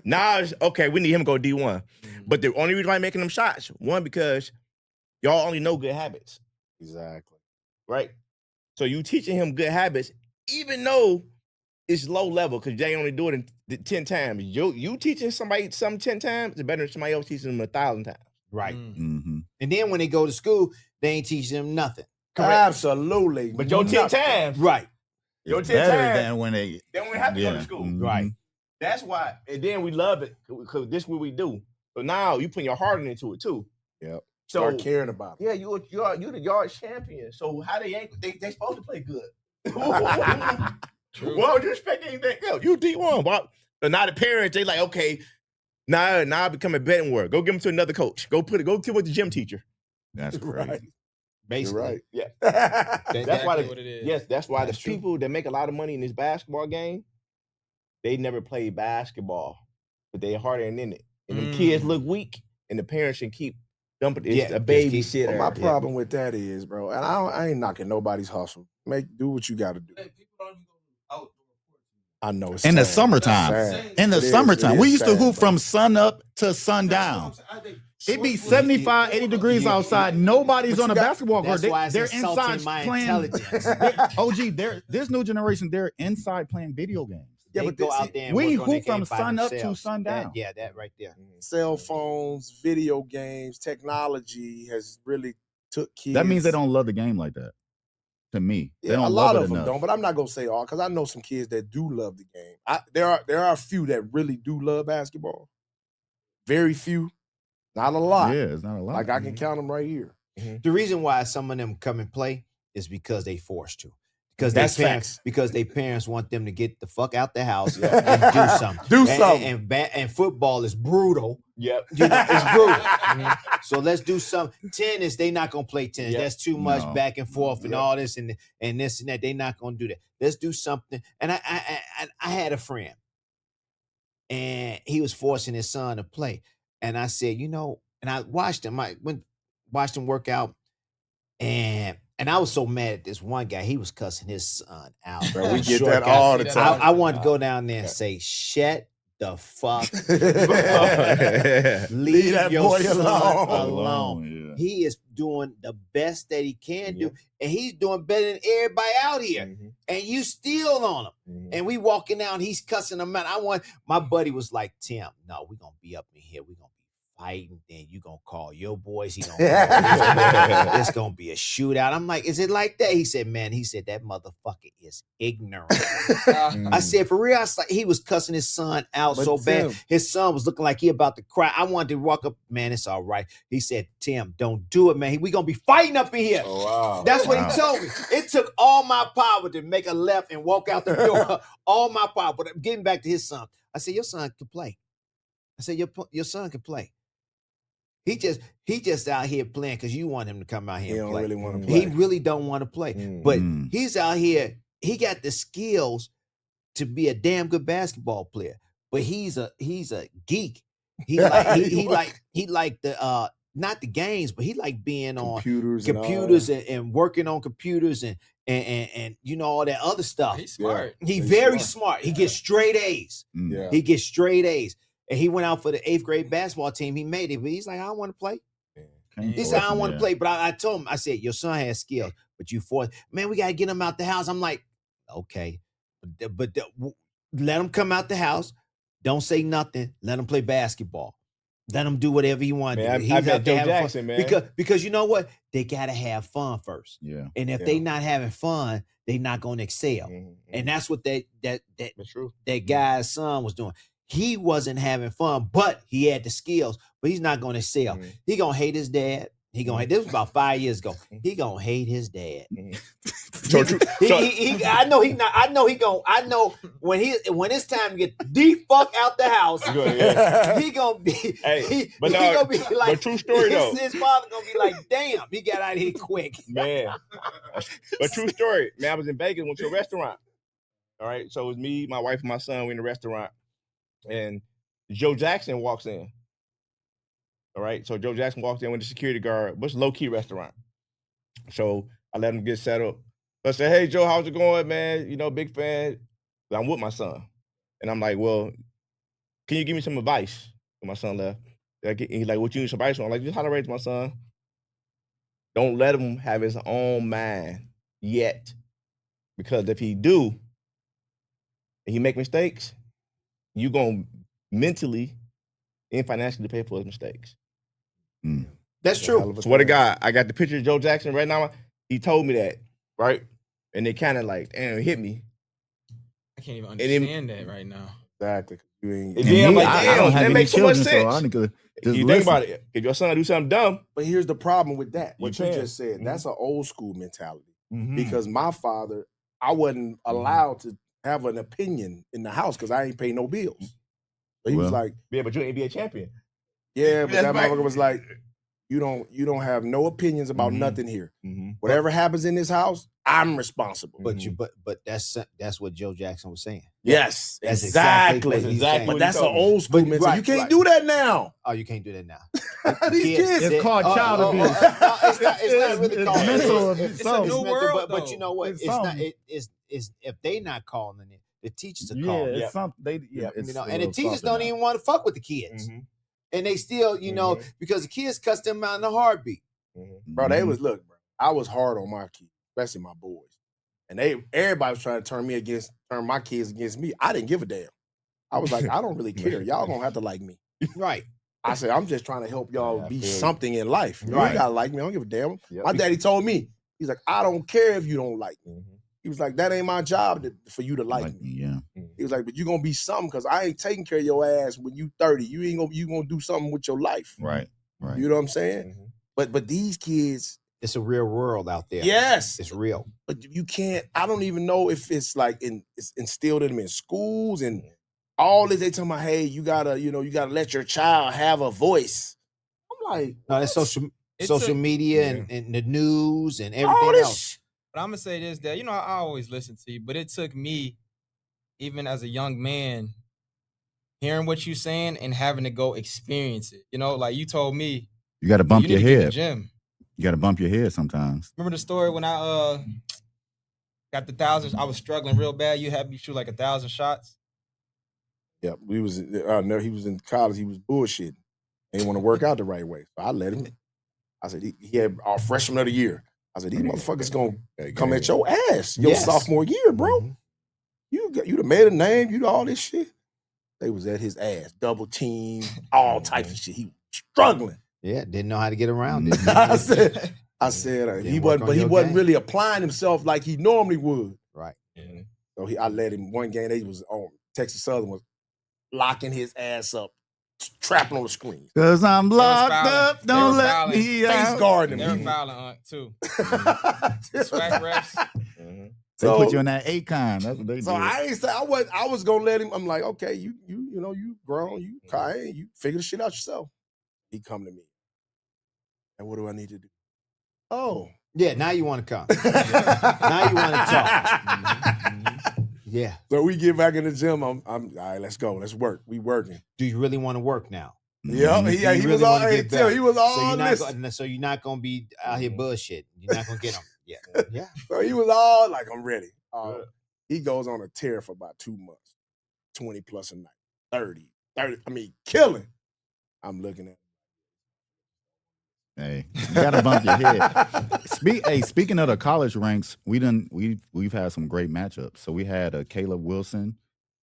Now it's okay, we need him to go D1. But the only reason why I'm making them shots, one, because y'all only know good habits. Exactly. Right? So you teaching him good habits, even though it's low level, because they only do it in 10 times. You teaching somebody something 10 times is better than somebody else teaching them 1,000 times. Right. Mm-hmm. And then when they go to school, they ain't teaching them nothing. Correct. Absolutely. But your 10 times. Right. Your 10 times. Than when they have to go to school. Mm-hmm. Right. That's why. And then we love it because this is what we do. So now you putting your heart into it too. Yep. So, start caring about it. Yeah, you're the yard champion. So how they supposed to play good? Why would you expect anything else? You D1. So now the parents, they like, okay, now I become a betting word. Go give them to another coach. Go with the gym teacher. That's crazy. Right. Basically. You're right. Yeah. That's why what it is. Yes, that's why the true. people that make a lot of money in this basketball game, they never played basketball, but they're harder in it. And the kids look weak, and the parents should keep dumping. It's a babysitter. Well, my problem with that is, bro, and I ain't knocking nobody's hustle. Do what you got to do. I know it's in the sad. summertime. In the summertime, we used to hoop from sun up to sundown. It be 75, 80 degrees outside. Nobody's on a basketball court. They're inside playing. This new generation, they're inside playing video games. Yeah, but go out there and we work on hoop from sun up to sundown. That right there. Cell phones, video games, technology has really took kids. That means they don't love the game like that. To me, they don't a lot love of it them enough. don't. But I'm not gonna say all, because I know some kids that do love the game. There are a few that really do love basketball. Very few, not a lot. Yeah, it's not a lot. Like I can count them right here. The reason why some of them come and play is because they forced to. Because their parents want them to get the fuck out the house and do something. And football is brutal. Yep. It's brutal. So let's do something. Tennis, they not gonna play tennis. That's too much back and forth and all this and this and that. They not gonna do that. Let's do something. And I had a friend, and he was forcing his son to play. And I said, and I watched him. Watched him work out, and I was so mad at this one guy. He was cussing his son out. Bro, we get that all the time. I wanted to go down there and say, shut the fuck leave that your boy son alone. Yeah. He is doing the best that he can do, and he's doing better than everybody out here. And you still on him. And we walking out, and he's cussing him out. My buddy was like, Tim, no, we're gonna be up in here. We're gonna be fighting, then you gonna call your boys. He gonna call it's gonna be a shootout. I'm like, is it like that? He said, man, that motherfucker is ignorant. I said, for real? He was cussing his son out so bad. His son was looking like he about to cry. I wanted to walk up, man, it's all right. He said, Tim, don't do it, man. We gonna be fighting up in here. Oh, wow. That's what he told me. It took all my power to make a left and walk out the door. All my power. But getting back to his son, I said, your son can play. I said, your son can play. He just out here playing because you want him to come out here and play. He don't really want to play. He really don't want to play. But he's out here. He got the skills to be a damn good basketball player. But he's a geek. He like the not the games, but he like being computers on and working on computers and you know all that other stuff. He's smart. He's very smart. He gets straight A's. Yeah. He gets straight A's. And he went out for the 8th grade basketball team. He made it, but he's like, I don't want to play. He said, I don't want to play. But I told him, I said, your son has skills, but you forced. Man, we got to get him out the house. I'm like, okay. But let him come out the house. Don't say nothing. Let him play basketball. Let him do whatever he wants to do. He's out there having fun. Man. Because you know what? They got to have fun first. Yeah. And if they not having fun, they not going to excel. And that's what that guy's son was doing. He wasn't having fun, but he had the skills, but he's not going to excel. He going to hate his dad. This was about 5 years ago. He going to hate his dad. I know when it's time to get the fuck out the house, he going to be, he going to be like, but true story though. His father going to be like, damn, he got out of here quick. Man. But true story, man, I was in Vegas, went to a restaurant. All right. So it was me, my wife, and my son. We in the restaurant. And Joe Jackson walks in. All right. So Joe Jackson walks in with the security guard. What's a low-key restaurant? So I let him get settled. I said, hey, Joe, how's it going, man? You know, big fan. I'm with my son. And I'm like, well, can you give me some advice? When my son left. He's like, what you need some advice on? I'm like, just how to raise my son. Don't let him have his own mind yet. Because if he do, and he make mistakes, you're going to mentally and financially pay for his mistakes. That's true. Swear to God, I got the picture of Joe Jackson right now. He told me that, right? And it kind of like, damn, it hit me. I can't even understand that right now. Exactly. I don't have any children, so I need to just you listen. Think about it. If your son do something dumb. But here's the problem with that. What you just said, that's an old school mentality. Because my father, I wasn't allowed to have an opinion in the house because I ain't pay no bills. So he was like, yeah, but you ain't be a champion. Yeah, but that motherfucker was like, you don't have no opinions about nothing here. Whatever happens in this house, I'm responsible. But that's what Joe Jackson was saying. Yes, that's exactly. But that's an old school mentality. You can't do that now. Oh, you can't do that now. These kids, it's called child abuse. It's not really called mental abuse. It's a new world, but you know what? It's not. It's if they not calling it, the teachers are calling. It's something. And the teachers don't even want to fuck with the kids, and they still, because the kids cuss them out in a heartbeat. Bro, they was look, bro. I was hard on my kids, especially my boys, and everybody was trying to turn my kids against me. I didn't give a damn. I was like, I don't really care. Y'all gonna have to like me, right? I said, I'm just trying to help y'all be something in life. You right. gotta like me. I don't give a damn. My daddy told me, he's like, I don't care if you don't like me. He was like, that ain't my job for you to like me. Yeah. He was like, but you gonna be something because I ain't taking care of your ass when you 30. You gonna do something with your life. Right. You know what I'm saying? But these kids, it's a real world out there. Yes, it's real. But you can't. I don't even know if it's like it's instilled in them in schools and all this. They talking about, hey, you gotta let your child have a voice. I'm like, no, that's social media and the news and everything else. But I'm gonna say this, Dad. I always listen to you, but it took me, even as a young man, hearing what you're saying and having to go experience it. Like you told me, You got to bump your head. Gym. You got to bump your head sometimes. Remember the story when I got the 1,000? I was struggling real bad. You had me shoot like 1,000 shots. Yeah, he was in college. He was bullshitting. He didn't want to work out the right way. So I let him. I said, he had our freshman of the year. I said, these motherfuckers going to come at your ass your sophomore year, bro. Mm-hmm. You done made a name. You do all this shit. They was at his ass. Double team, all types of shit. He was struggling. Yeah, didn't know how to get around it. I said he wasn't really applying himself like he normally would. Right. Mm-hmm. So I let him. One game they was on Texas Southern was locking his ass up, trapping on the screen. Cause I'm locked up, don't let me out. Face guarding him. They were fouling too. Swag refs. Mm-hmm. They put you in that Akon. That's what they did. So I ain't say I was gonna let him. I'm like, okay, you grown, you crying, you figure the shit out yourself. He come to me. And what do I need to do? Oh. Yeah, now you want to come. Now you want to talk. Mm-hmm. Yeah. So we get back in the gym. I'm all right, let's go. Let's work. We working. Do you really want to work now? Yeah, he was all So you're not gonna be out here bullshit. You're not gonna get him. Yeah. So he was all like, I'm ready. He goes on a tear for about 2 months. 20 plus a night. 30. I mean, killing. I'm looking at. Hey, you gotta bump your head. Speaking of the college ranks, we've had some great matchups. So we had Caleb Wilson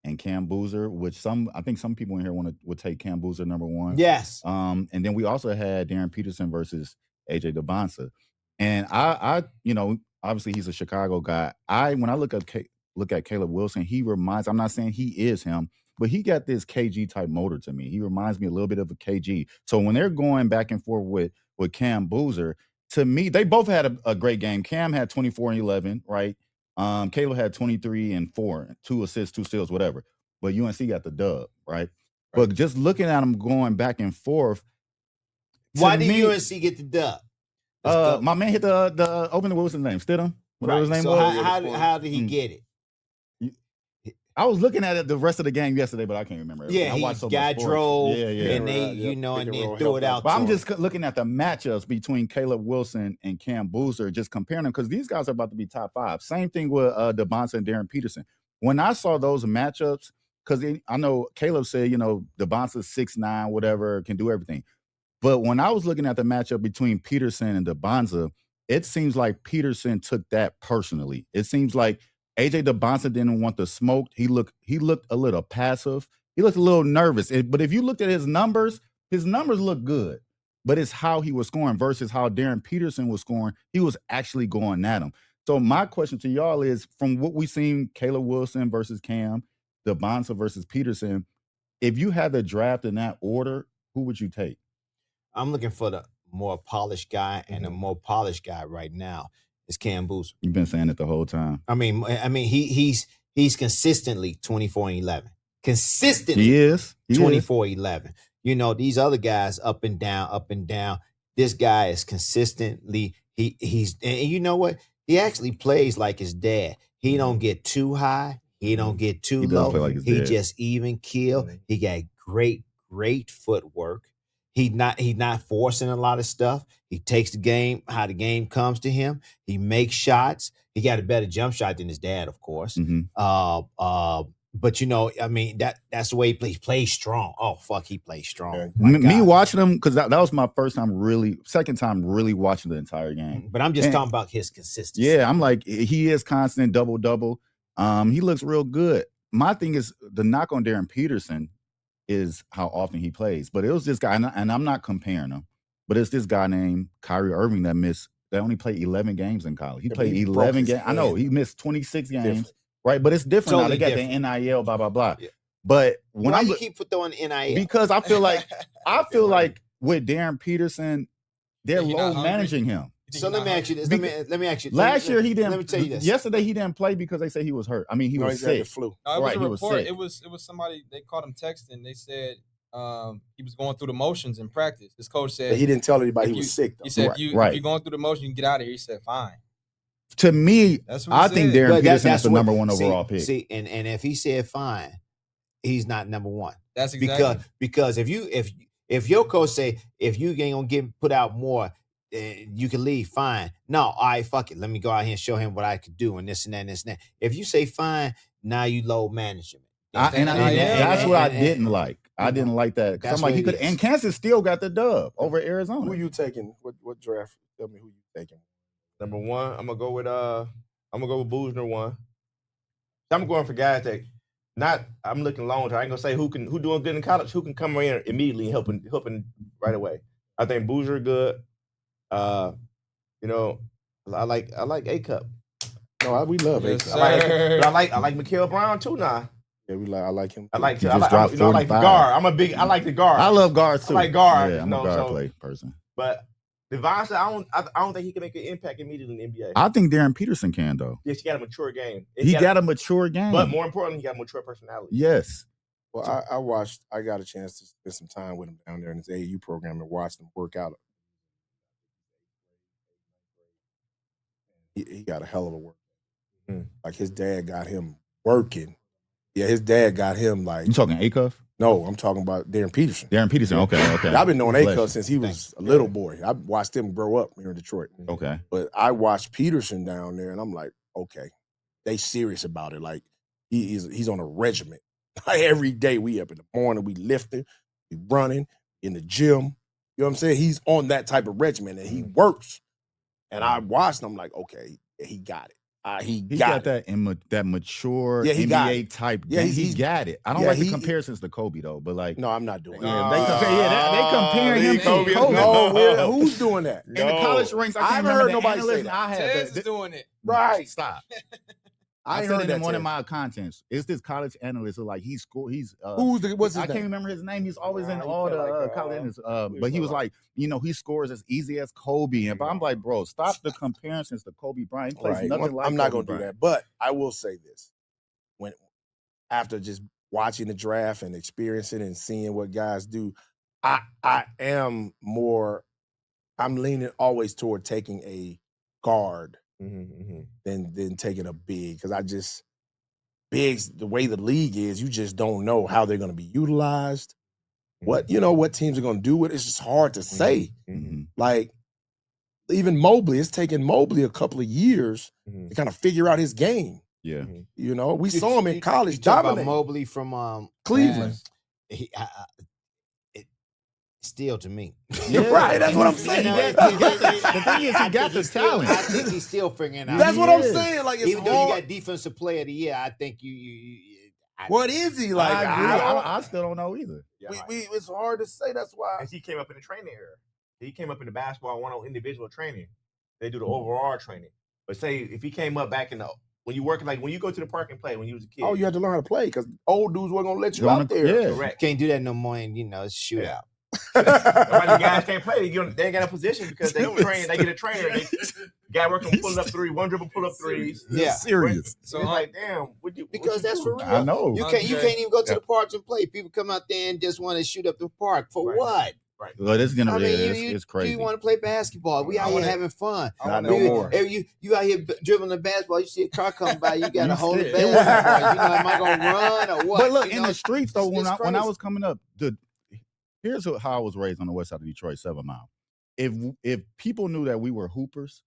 and Cam Boozer, which I think some people in here would take Cam Boozer number one. Yes. And then we also had Darren Peterson versus AJ DeBonsa. And I obviously he's a Chicago guy. When I look at Caleb Wilson, I'm not saying he is him, but he got this KG type motor to me. He reminds me a little bit of a KG. So when they're going back and forth with Cam Boozer, to me, they both had a great game. Cam had 24 and 11, right? Caleb had 23 and 4, 2 assists, 2 steals, whatever. But UNC got the dub, right? But just looking at them going back and forth. Why did UNC get the dub? My man hit the open. What was his name? Stidham? Whatever his name was. How did he get it? I was looking at it the rest of the game yesterday, but I can't remember everything. Yeah, I watched so guy much drove, and and then threw it out. But I'm just looking at the matchups between Caleb Wilson and Cam Boozer, just comparing them, because these guys are about to be top 5. Same thing with DeBonsa and Darren Peterson. When I saw those matchups, because I know Caleb said, DeBonsa's 6'9", whatever, can do everything. But when I was looking at the matchup between Peterson and DeBonsa, it seems like Peterson took that personally. It seems like AJ DeBonsa didn't want the smoke. He looked a little passive. He looked a little nervous. But if you looked at his numbers look good. But it's how he was scoring versus how Darren Peterson was scoring. He was actually going at him. So my question to y'all is, from what we've seen, Caleb Wilson versus Cam, DeBonsa versus Peterson, if you had the draft in that order, who would you take? I'm looking for the more polished guy, and the more polished guy right now is Cam Boozer. You've been saying it the whole time. I mean, he's consistently 24 and 11. Consistently, he is 24 11. These other guys up and down. This guy is consistently he's and you know what? He actually plays like his dad. He don't get too high. He don't get too low. He just even keel. He got great footwork. He's not forcing a lot of stuff. He takes the game how the game comes to him. He makes shots. He got a better jump shot than his dad, of course. Mm-hmm. But that's the way he plays. He plays strong. Oh fuck, he plays strong. Me watching him, because that was my second time really watching the entire game. But I'm just talking about his consistency. Yeah, I'm like, he is constant double. He looks real good. My thing is, the knock on Darren Peterson is how often he plays. But it was this guy, and I'm not comparing him, but it's this guy named Kyrie Irving that only played 11 games in college. He played 11 games. I know, he missed 26 games, different. Right? But it's different totally now. They got different. the NIL, blah, blah, blah. Yeah. But why you keep throwing NIL? Because I feel like with Darren Peterson, they're low managing him. So let me ask you this. Let me ask you. Last year he didn't. Let me tell you this. Yesterday he didn't play because they said he was hurt. I mean, he was sick. The flu. No, it was a report. It was somebody. They caught him texting. They said he was going through the motions in practice. His coach said, but he didn't tell anybody he was sick, though. He said, if you're going through the motion, you can get out of here. He said, fine. To me, I think Darren Peterson is the number 1 overall pick. See, and if he said fine, he's not number 1. That's exactly because if If your coach say, if you ain't gonna get put out more, you can leave, fine. No, all right, fuck it. Let me go out here and show him what I could do and this and that and this and that. If you say fine, now you load management. That's what I didn't like. I didn't like that. I'm like, he could, and Kansas still got the dub over Arizona. Who you taking? What draft? Tell me who you taking. Number one, I'm gonna go with Boozner one. I'm going for guys that I'm looking long term. I ain't gonna say who doing good in college, who can come in immediately and helping right away. I think Boozer good. I like A Cup. No, we love A Cup. I like Mikael Brown too now. Yeah, I like him. I like the guard. I like the guard. I love guards too. I like guard. Yeah, I'm a guard play person. But Devon said, I don't think he can make an impact immediately in the NBA. I think Darren Peterson can though. Yes, he got a mature game. He got a mature game. But more importantly, he got a mature personality. Yes. Well, I got a chance to spend some time with him down there in his AAU program and watch them work out. He got a hell of a work. Like his dad got him working. Yeah, his dad got him like. You talking Acuff? No, I'm talking about Darren Peterson. Darren Peterson, okay. I've been knowing Acuff since he was a little boy. I watched him grow up here in Detroit. Okay. But I watched Peterson down there, and I'm like, okay, they serious about it. Like he's on a regiment. Like every day we up in the morning, we lifting, we running in the gym. You know what I'm saying? He's on that type of regimen, and he works. And I watched him, I'm like, okay, he got it. He got that mature NBA type. Yeah, he got it. I don't like the comparisons to Kobe though, but like, no, I'm not doing that. They comparing him to Kobe. No, who's doing that? In the college ranks, I haven't heard nobody say that. I had doing it. Right. Stop. I said it in one of my contents. It's this college analyst who like what's his name? I can't remember his name. He's always in all the college analysts. But he was like, he scores as easy as Kobe. But I'm like, bro, stop the comparisons to Kobe Bryant. He plays nothing like I'm not gonna do that. But I will say this. After just watching the draft and experiencing and seeing what guys do, I'm leaning always toward taking a guard. Than taking a big, because bigs, the way the league is, you just don't know how they're going to be utilized. What teams are going to do with it. It's just hard to say. Like even Mobley, it's taken Mobley a couple of years to kind of figure out his game. Yeah, we saw him in college dominate. Mobley from Cleveland. Still to me. Yeah. Right, that's what I'm saying. The thing is, he got the talent. I think he's still figuring out. That's what I'm saying. Like, even though you got defensive player of the year, I think what is he like? I still don't know either. It's hard to say. That's why. And he came up in the training era. He came up in the basketball one-on individual training. They do the overall training. But say if he came up back in when you work, like when you go to the park and play when you was a kid. Oh, you had to learn how to play because old dudes weren't gonna let you out there. Yeah. Correct. Can't do that no more. And it's shootout. Yeah. The guys can't play. They ain't got a position because they train. They get a trainer. Guy working pulling up three, one dribble pull up threes. Yeah, serious. So it's like, damn, because that's for real. I know. You can't even go to the parks and play. People come out there and just want to shoot up the park for what? Right. Well, this generation is crazy. You want to play basketball? We out here having fun. Not no more. You out here dribbling the basketball. You see a car come by. You got to hold the basketball. Am I gonna run or what? But look, in the streets though, when I was coming up, here's how I was raised on the west side of Detroit, 7 Mile. If people knew that we were hoopers,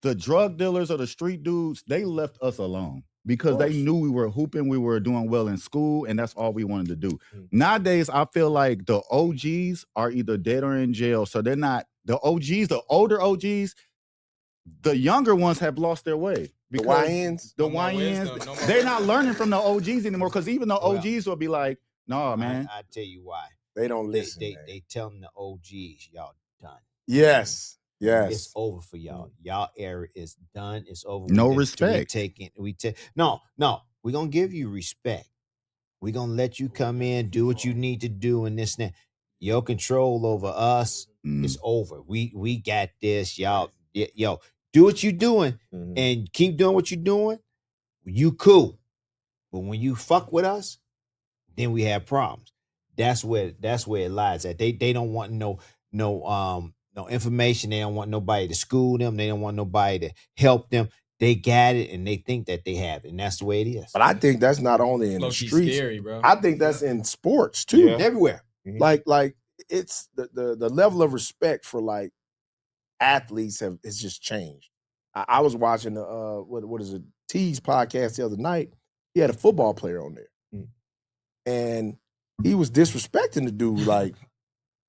the drug dealers or the street dudes, they left us alone because they knew we were hooping, we were doing well in school, and that's all we wanted to do. Nowadays, I feel like the OGs are either dead or in jail, so they're not the OGs, the older OGs. The younger ones have lost their way. The YNs, they're not learning from the OGs anymore because even the OGs will be like, "No, man." I tell you why. They don't listen. They tell them the OGs, y'all done. Yes. It's over for y'all. Y'all era is done. It's over. No respect. No. We're gonna give you respect. We're gonna let you come in, do what you need to do, and this and that. Your control over us is over. We got this, y'all. Yo, do what you're doing and keep doing what you're doing. You cool. But when you fuck with us, then we have problems. That's where it lies at. They don't want no information. They don't want nobody to school them. They don't want nobody to help them. They got it and they think that they have it, and that's the way it is. But I think that's not only in the streets. Scary, bro. I think that's in sports too. Everywhere. Like it's the level of respect for like athletes has just changed. I was watching what is it, T's podcast the other night. He had a football player on there, and he was disrespecting the dude. Like,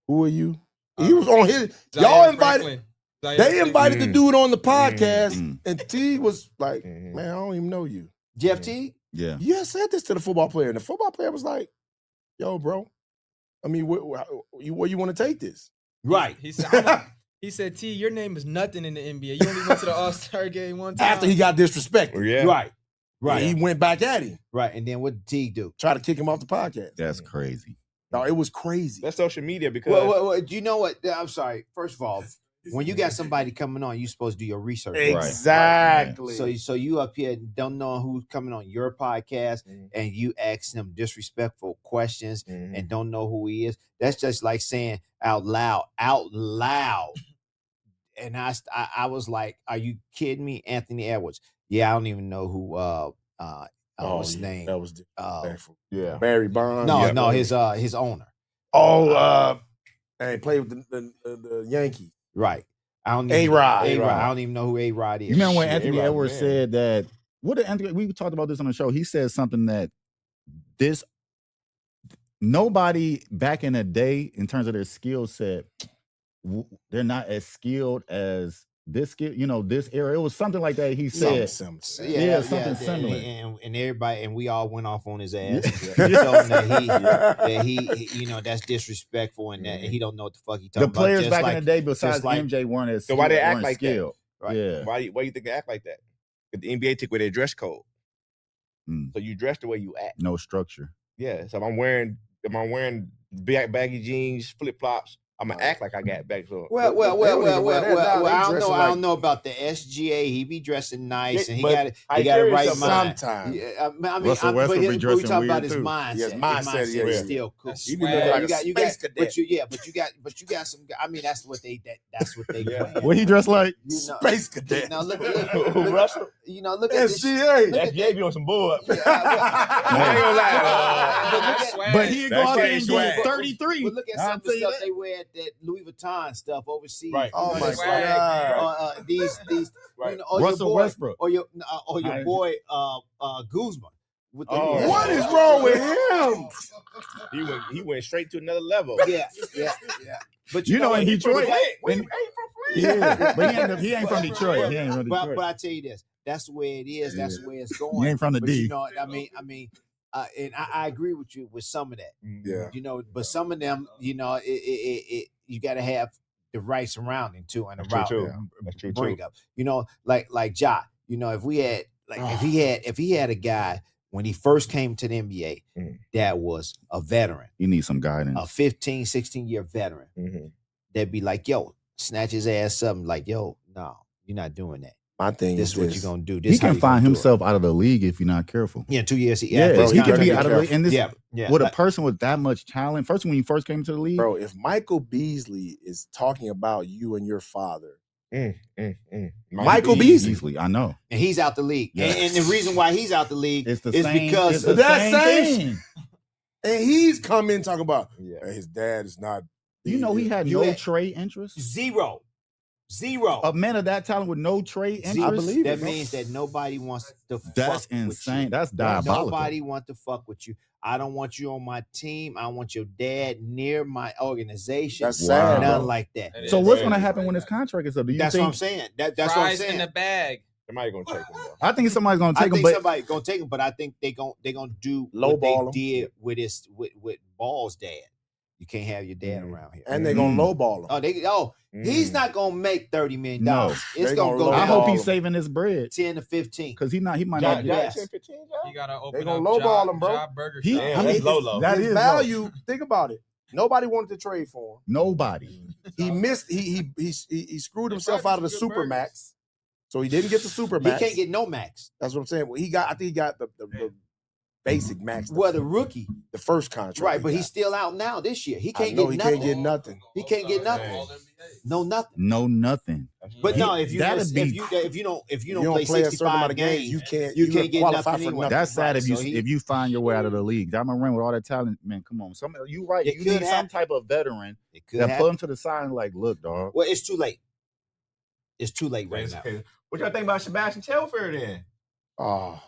who are you? He was on his. Y'all invited. They invited the dude on the podcast, and T was like, "Man, I don't even know you." Jeff T? Yeah. Yeah, said this to the football player, and the football player was like, "Yo, bro, I mean, where you want to take this?" Right. He said, T, your name is nothing in the NBA. You only went to the All-Star game one time. After he got disrespected. Yeah. Right. Right. He went back at him. Right. And then what did T do? Try to kick him off the podcast. That's crazy. No, it was crazy. That's social media because. Well, you know what? I'm sorry. First of all, when you got somebody coming on, you're supposed to do your research. Exactly. Right. So you up here don't know who's coming on your podcast, and you ask them disrespectful questions and don't know who he is. That's just like saying out loud. And I was like, "Are you kidding me?" Anthony Edwards. Yeah, I don't even know who. What's his name? That was yeah, Barry Bonds. No, his owner. And he played with the Yankees. Right. I don't A-Rod. I don't even know who A-Rod is. You remember when Anthony Edwards said that? What did Anthony? We talked about this on the show. He said something that nobody back in the day, in terms of their skill set, they're not as skilled as this skill. You know, this era. It was something like that. He said, something similar. And everybody, and we all went off on his ass. that he, that's disrespectful, and that he don't know what the fuck he talking about. The players back in the day, besides MJ, weren't as so why they act like skilled. That? Right. Yeah. Why you think they act like that? Because the NBA took away their dress code. So you dress the way you act. No structure. Yeah. So if I'm wearing baggy jeans, flip flops, I'm gonna act like I got back. So I don't know about the SGA. He be dressing nice, and he got it right mind. Sometimes, Russell Westbrook be dressing talking about weird his too. mindset. Yes, mindset is still cool. You got but you got some. I mean, that's what they. That's what they. What he dressed like? Space cadet. Now look Russell. Look at SGA. SGA be on some bull. I ain't gonna lie. But he go out there and get 33. But look at some of the stuff they wear. That Louis Vuitton stuff overseas. Right. Oh my God. These right. Russell Westbrook. Or your boy Guzman. What is wrong with him? He went straight to another level. Yeah. But you know in Detroit. But he ain't from Detroit. He ain't from Detroit. But I tell you this, that's the way it is. That's the way it's going. He ain't from the D. You know, I mean, and I agree with you with some of that. Yeah. You know, but some of them, you know, you got to have the right surrounding too, and the route to bring up. You know, like Ja. You know, if we had if he had a guy when he first came to the NBA that was a veteran, you need some guidance. A 15, 16-year veteran, that'd be like, yo, snatch his ass up and like, yo, no, you're not doing that. My thing this is what you're gonna do. This he can find himself out of the league if you're not careful. Yeah, 2 years. He can be out of the league. And this, with a person with that much talent, when you first came to the league, bro. If Michael Beasley is talking about you and your father, Michael Beasley, I know, and he's out the league. Yes. And the reason why he's out the league is because of that same thing. And he's come in talking about his dad is not. You know, he had no trade interest. Zero. A man of that talent with no trade interest. I believe that means that nobody wants to fuck That's insane. That's diabolical. Nobody wants to fuck with you. I don't want you on my team. I want your dad near my organization. That's sad. Nothing like that. So what's going to happen when his contract is up? Do you That's think? what I'm saying. That's what I'm saying. In the bag. Somebody gonna take him. Though. I think somebody's gonna take him. Somebody's gonna take him, but I think they're gonna do what they did with Ball's dad. You can't have your dad around here. And they're gonna lowball him. He's not gonna make $30 million. No, it's gonna go. I hope he's saving his bread. 10 to 15. Because he might not get 10, 15, he gotta open they gonna lowball him, bro. That's low. That is value. Think about it. Nobody wanted to trade for him. Nobody. He missed. He screwed himself out of the Supermax. So he didn't get the Supermax. He can't get no max. That's what I'm saying. Well, I think he got the basic max. Well, the rookie. The first contract. Right, but he's still out now this year. He can't get nothing. He can't get nothing. He can't get nothing. No nothing. No nothing. But no, if you don't play 65 games, you can't get qualify nothing for nothing. That's sad if you find your way out of the league. I'm gonna run with all that talent, man. Come on, you right. You need some type of veteran that put him to the side and like, look, dog. Well, it's too late. It's too late right now. What y'all think about Sebastian Telfair then? Oh,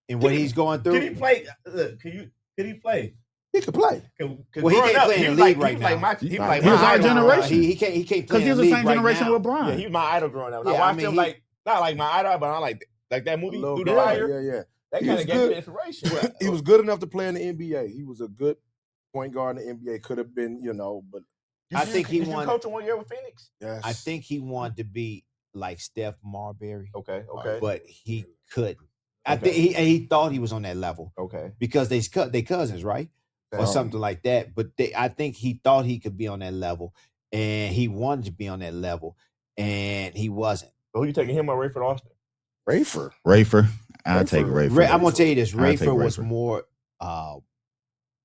and what he's going through. Can he play? Can he play? He could play. Well, he can't play in the league right now. He was our generation. He can't play because he was the same generation with Brian. Yeah, he was my idol growing up. I watched him not like my idol, but I like that movie Through the Wire. Yeah. That kind of gave me inspiration. Well, he was good enough to play in the NBA. He was a good point guard in the NBA. Could have been, but I think he wanted. Did you coach him 1 year with Phoenix? Yes. I think he wanted to be like Steph Marbury. Okay. But he couldn't. I think he thought he was on that level. Okay. Because they cousins, right? Or something like that. But I think he thought he could be on that level, and he wanted to be on that level, and he wasn't. So who you taking, him or Rayford Austin? Rayford. I'll take Rayford. I'm gonna tell you this. Rayford was more.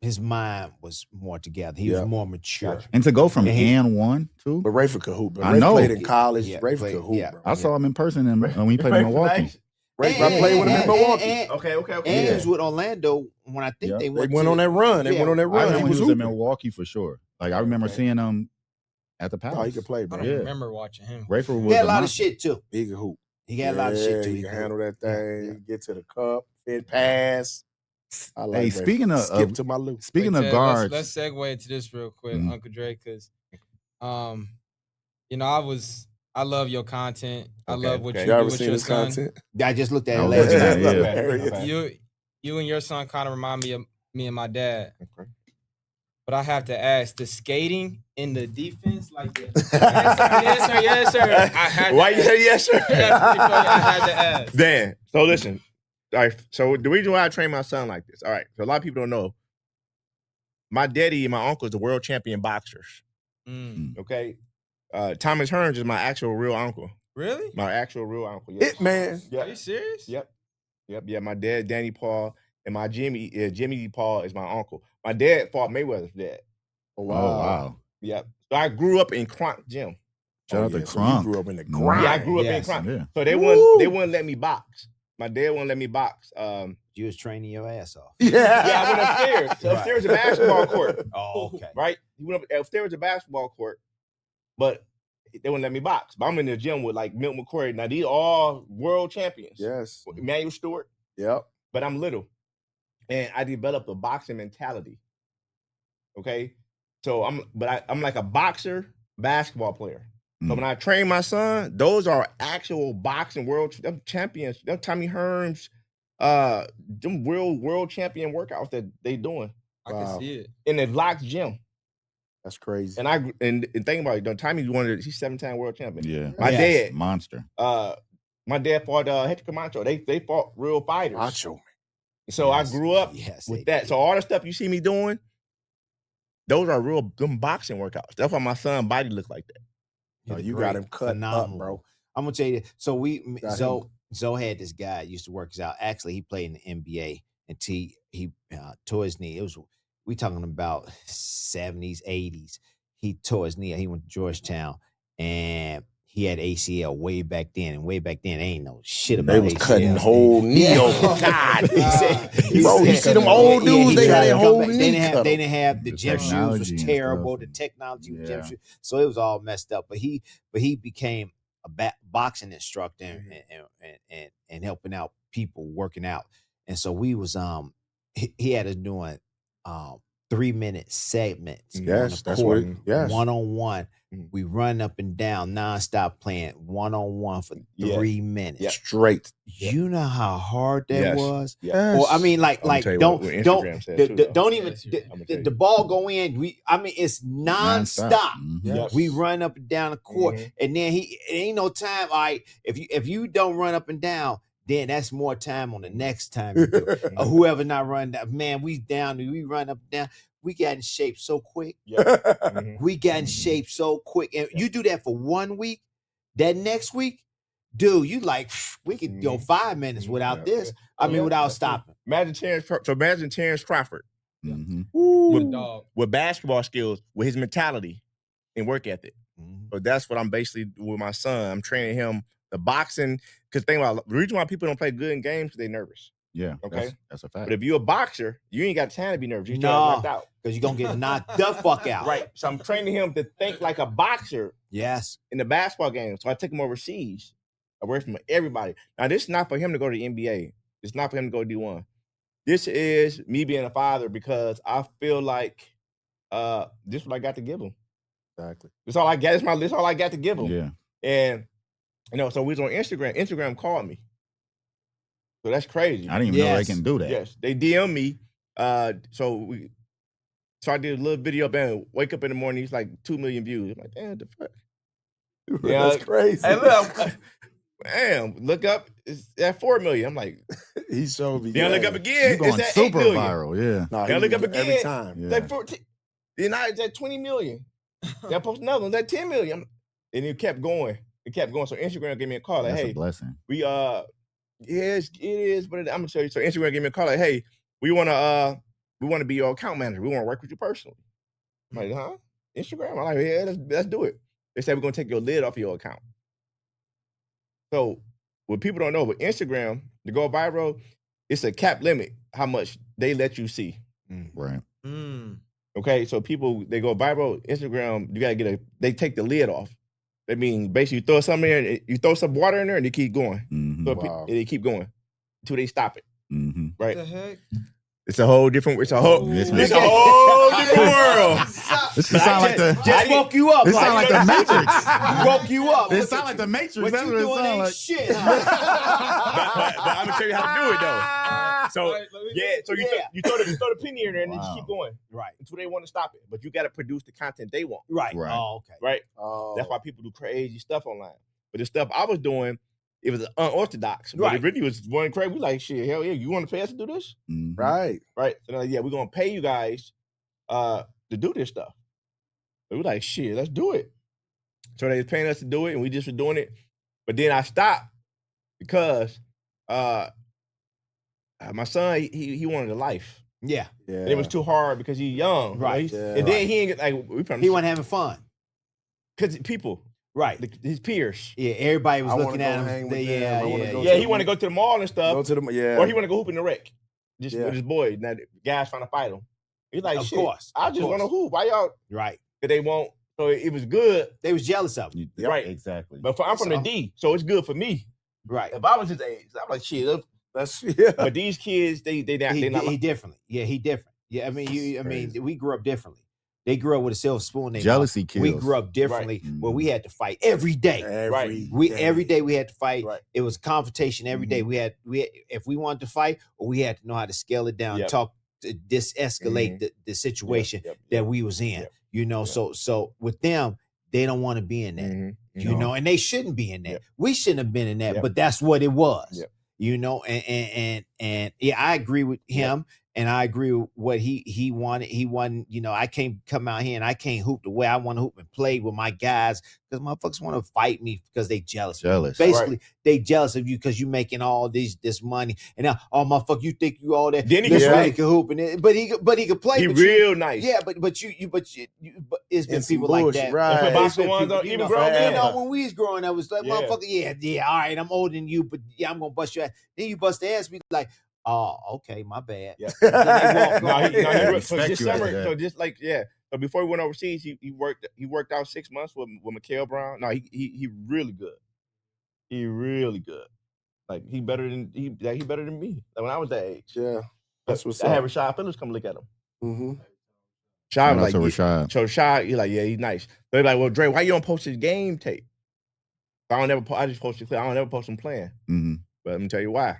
His mind was more together. He was more mature. And to go from N1 too. But Rayford could hoop. I know. Played in college. Rayford could hoop. Bro. I saw him in person when he played in Milwaukee. I played with him in Milwaukee. Okay. And he was with Orlando when I think they went on that run. They went on that run. I know he was in Milwaukee for sure. Like I remember seeing him at the Palace. Oh, he could play, bro. I don't remember watching him. Rayford was he had a lot of shit too. He could hoop. He got a lot of shit too. He can handle that thing. Get to the cup, fit pass. I like hey, speaking of skip to my loop. Speaking of guards, let's segue into this real quick, Uncle Drey, because I love your content. I love what you do with your son. Content? I just looked at it last night. You and your son kind of remind me of me and my dad. Okay. But I have to ask, the skating in the defense, like yes, sir. Why you say yes, sir? I had to ask. Dan, so listen. All right, so the reason why I train my son like this, all right, so a lot of people don't know, my daddy and my uncle is the world champion boxers. Okay? Thomas Hearns is my actual real uncle. Really? My actual real uncle. Yes. Hitman. Yep. Are you serious? Yep. Yeah, my dad, Danny Paul, and my Jimmy Paul is my uncle. My dad fought Mayweather's dad. Oh, wow. Yep. So I grew up in Kronk Gym. Shout out to So Kronk. you grew up in the grind. Yeah, I grew up in Kronk. Yeah. So they wouldn't let me box. My dad wouldn't let me box. You was training your ass off. Yeah, I went upstairs. So upstairs is a basketball court. Oh, okay. Right? He went upstairs a basketball court, but they wouldn't let me box. But I'm in the gym with like Milt McCoy. Now these are all world champions. Yes. Emmanuel Stewart. Yep. But I'm little. And I developed a boxing mentality. Okay? So I'm like a boxer, basketball player. So when I train my son, those are actual boxing them champions, them Tommy Hearns, them real world champion workouts that they doing. I can see it. In the locked gym. That's crazy. And think about it, Tommy's he's 7-time world champion. Yeah. My dad. Monster. My dad fought Hector Camacho. They fought real fighters. Macho. So I grew up with that. So all the stuff you see me doing, those are them boxing workouts. That's why my son's body look like that. No, you got him cut up, bro. I'm gonna tell you. So Zoe had this guy used to work us out. Actually, he played in the NBA until he tore his knee. We talking about 70s, 80s. He tore his knee. He went to Georgetown, and he had ACL way back then. And way back then, ain't no shit about ACL. They was cutting whole knee open. God, bro, you see them old dudes? They got their whole knee. They didn't have the gym shoes was terrible. The technology with gym shoes, so it was all messed up. But he became a boxing instructor and helping out people working out. And so we was he had us doing 3-minute segments. Yes, that's what. Yes, 1-on-1. We run up and down nonstop playing 1-on-1 for 3 minutes straight. You know how hard that was. Yes. Or I mean, like don't even the ball go in. It's nonstop. Yes. We run up and down the court, and then it ain't no time. All right, if you don't run up and down, then that's more time on the next time you do. Or whoever not running that, man, we run up and down. We got in shape so quick. We got in shape so quick. And you do that for 1 week, that next week, dude, you like, we could go 5 minutes without this. Without stopping. Imagine Terrence Crawford with basketball skills, with his mentality and work ethic. So that's what I'm basically with my son. I'm training him the boxing. Because think about the reason why people don't play good in games because they're nervous. Yeah. Okay. That's a fact. But if you're a boxer, you ain't got time to be nervous. You still knocked out. Because you're going to get knocked the fuck out. Right. So I'm training him to think like a boxer. Yes. In the basketball game. So I take him overseas, away from everybody. Now, this is not for him to go to the NBA. It's not for him to go to D1. This is me being a father because I feel like this is what I got to give him. Exactly. That's all I got. That's all I got to give him. Yeah. And, so we was on Instagram. Instagram called me. So that's crazy. I didn't even know they can do that. Yes. They DM me. So I did a little video and wake up in the morning, he's like 2 million views. I'm like, damn, what the fuck? Yeah, that's crazy. Hey, look, damn, look up, it's at 4 million. I'm like, he showed me. Then look up again, You're going it's at super 8 million. viral, yeah. No, then look up again every time. Yeah. It's like 14. Then it's at 20 million. Then I post another one, it's at 10 million. And it kept going. So Instagram gave me a call like, That's hey, a blessing. we yes, it is, but I'm gonna show you. So Instagram gave me a call like, hey, we wanna be your account manager. We want to work with you personally. I'm like, huh? Instagram? I'm like, yeah, let's do it. They said we're gonna take your lid off of your account. So what people don't know, but Instagram, to go viral, it's a cap limit how much they let you see. Right. Okay, so people, they go viral, Instagram, you gotta they take the lid off. That means basically you throw something in there, you throw some water in there and they keep going. So they keep going until they stop it. Right? What the heck? It's a whole different. It's a whole different world. This sound like the just woke you up. It sound like the Matrix. Woke you up. It sound like the Matrix. What That's you what it doing sound ain't like. shit. but I'm gonna tell you how to do it though. So you throw the penny in there and then just keep going. Right. Until they want to stop it. But you got to produce the content they want. Right. Oh, okay. Right. Oh. That's why people do crazy stuff online. But the stuff I was doing, it was unorthodox. But Right. it really was one crazy. We like, shit, hell yeah, you want to pay us to do this? Right. Right. So they're like, yeah, we're gonna pay you guys to do this stuff. So we're like, shit, let's do it. So they was paying us to do it, and we just were doing it. But then I stopped because my son, he wanted a life. Yeah. And it was too hard because he's young. Right. And then he ain't like he wasn't having fun. Because people. Right. His peers. Yeah, everybody was looking at him. Yeah, he want to go to the mall and stuff. Go to the Or he want to go hoop in the rec. Just with his boy. Now the guys trying to fight him. He's like, of shit, course. I just want to hoop. Why y'all? Right. But they won't. So it was good. They was jealous of him. Right. Exactly. But I'm from the D, so it's good for me. Right. If I was his age, I'm like, shit. That's But these kids, they not. He differently. Yeah, he different. Yeah, I mean, we grew up differently. They grew up with a silver spoon. Jealousy kills. We grew up differently, where we had to fight every day. Every day we had to fight. Right. It was a confrontation every day. We had if we wanted to fight, or we had to know how to scale it down, talk, to de-escalate the situation that we was in. You know, so with them, they don't want to be in that. You know, and they shouldn't be in that. We shouldn't have been in that, but that's what it was. You know, and yeah, I agree with him. And I agree with what he wanted. He wasn't, you know, I can't come out here and I can't hoop the way I want to hoop and play with my guys because motherfuckers want to fight me because they jealous. Basically, they jealous of you because you making all this money. And now, oh motherfucker, you think you all that? Then he can hoop, but he could play. He real nice. Yeah, but it's been people like that. Right. You know, when we was growing up, it was like, motherfucker, yeah, all right, I'm older than you, but yeah, I'm gonna bust your ass. Then you bust the ass, be like, oh, okay, my bad. Yeah. So just like So before he went overseas, he worked out 6 months with Mikael Brown. No, he really good. He really good. Like he better than me. Like when I was that age. Yeah, that's what's I up. had Rashad Phillips come look at him. Rashad was like, Rashad. So Rashad, he's like, yeah, he's nice. But he's like, well, Drey, why you don't post his game tape? I just post it. I don't ever post him playing. But let me tell you why.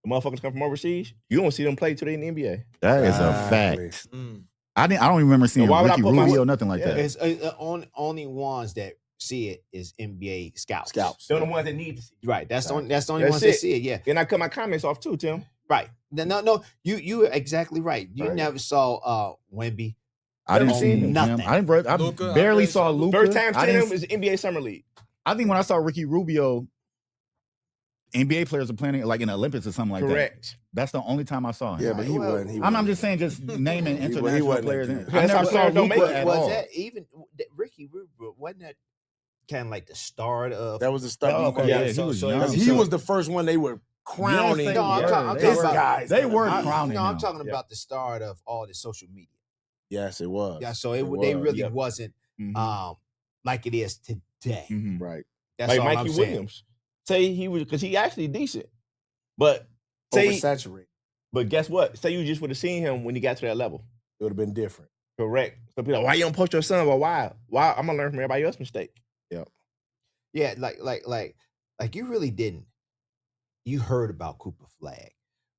The motherfuckers come from overseas. You don't see them play till they in the NBA. That is a fact. I don't even remember seeing Ricky Rubio, nothing like that. It's only ones that see it is NBA scouts. They're the ones that need to see it. Right. That's the only ones that see it. Yeah. And I cut my comments off too, Tim. Right. No. You exactly right. You never saw Wemby. I didn't see nothing. I barely saw Luka. First time seeing him is NBA Summer League. I think when I saw Ricky Rubio, NBA players are playing like in the Olympics or something like that. Correct. That's the only time I saw him. Yeah, but he wasn't. I'm just saying, just naming international players. That. I never saw Luka at all. That even Ricky, wasn't that kind of like the start of? That was the start. Oh, okay, yeah, he was the first one they were crowning. No, I'm talking about guys. They were crowning. No, I'm talking about the start of all the social media. Yes, it was. Yeah, so they really wasn't like it is today. Right. That's like all Mikey I'm saying. Williams. Say he was, because he actually decent, but oversaturated. But guess what? Say you just would have seen him when he got to that level. It would have been different. Correct. So people are like, why you don't post your son? Well, why? I'm gonna learn from everybody else's mistake. Yep. Yeah, like you really didn't. You heard about Cooper Flag,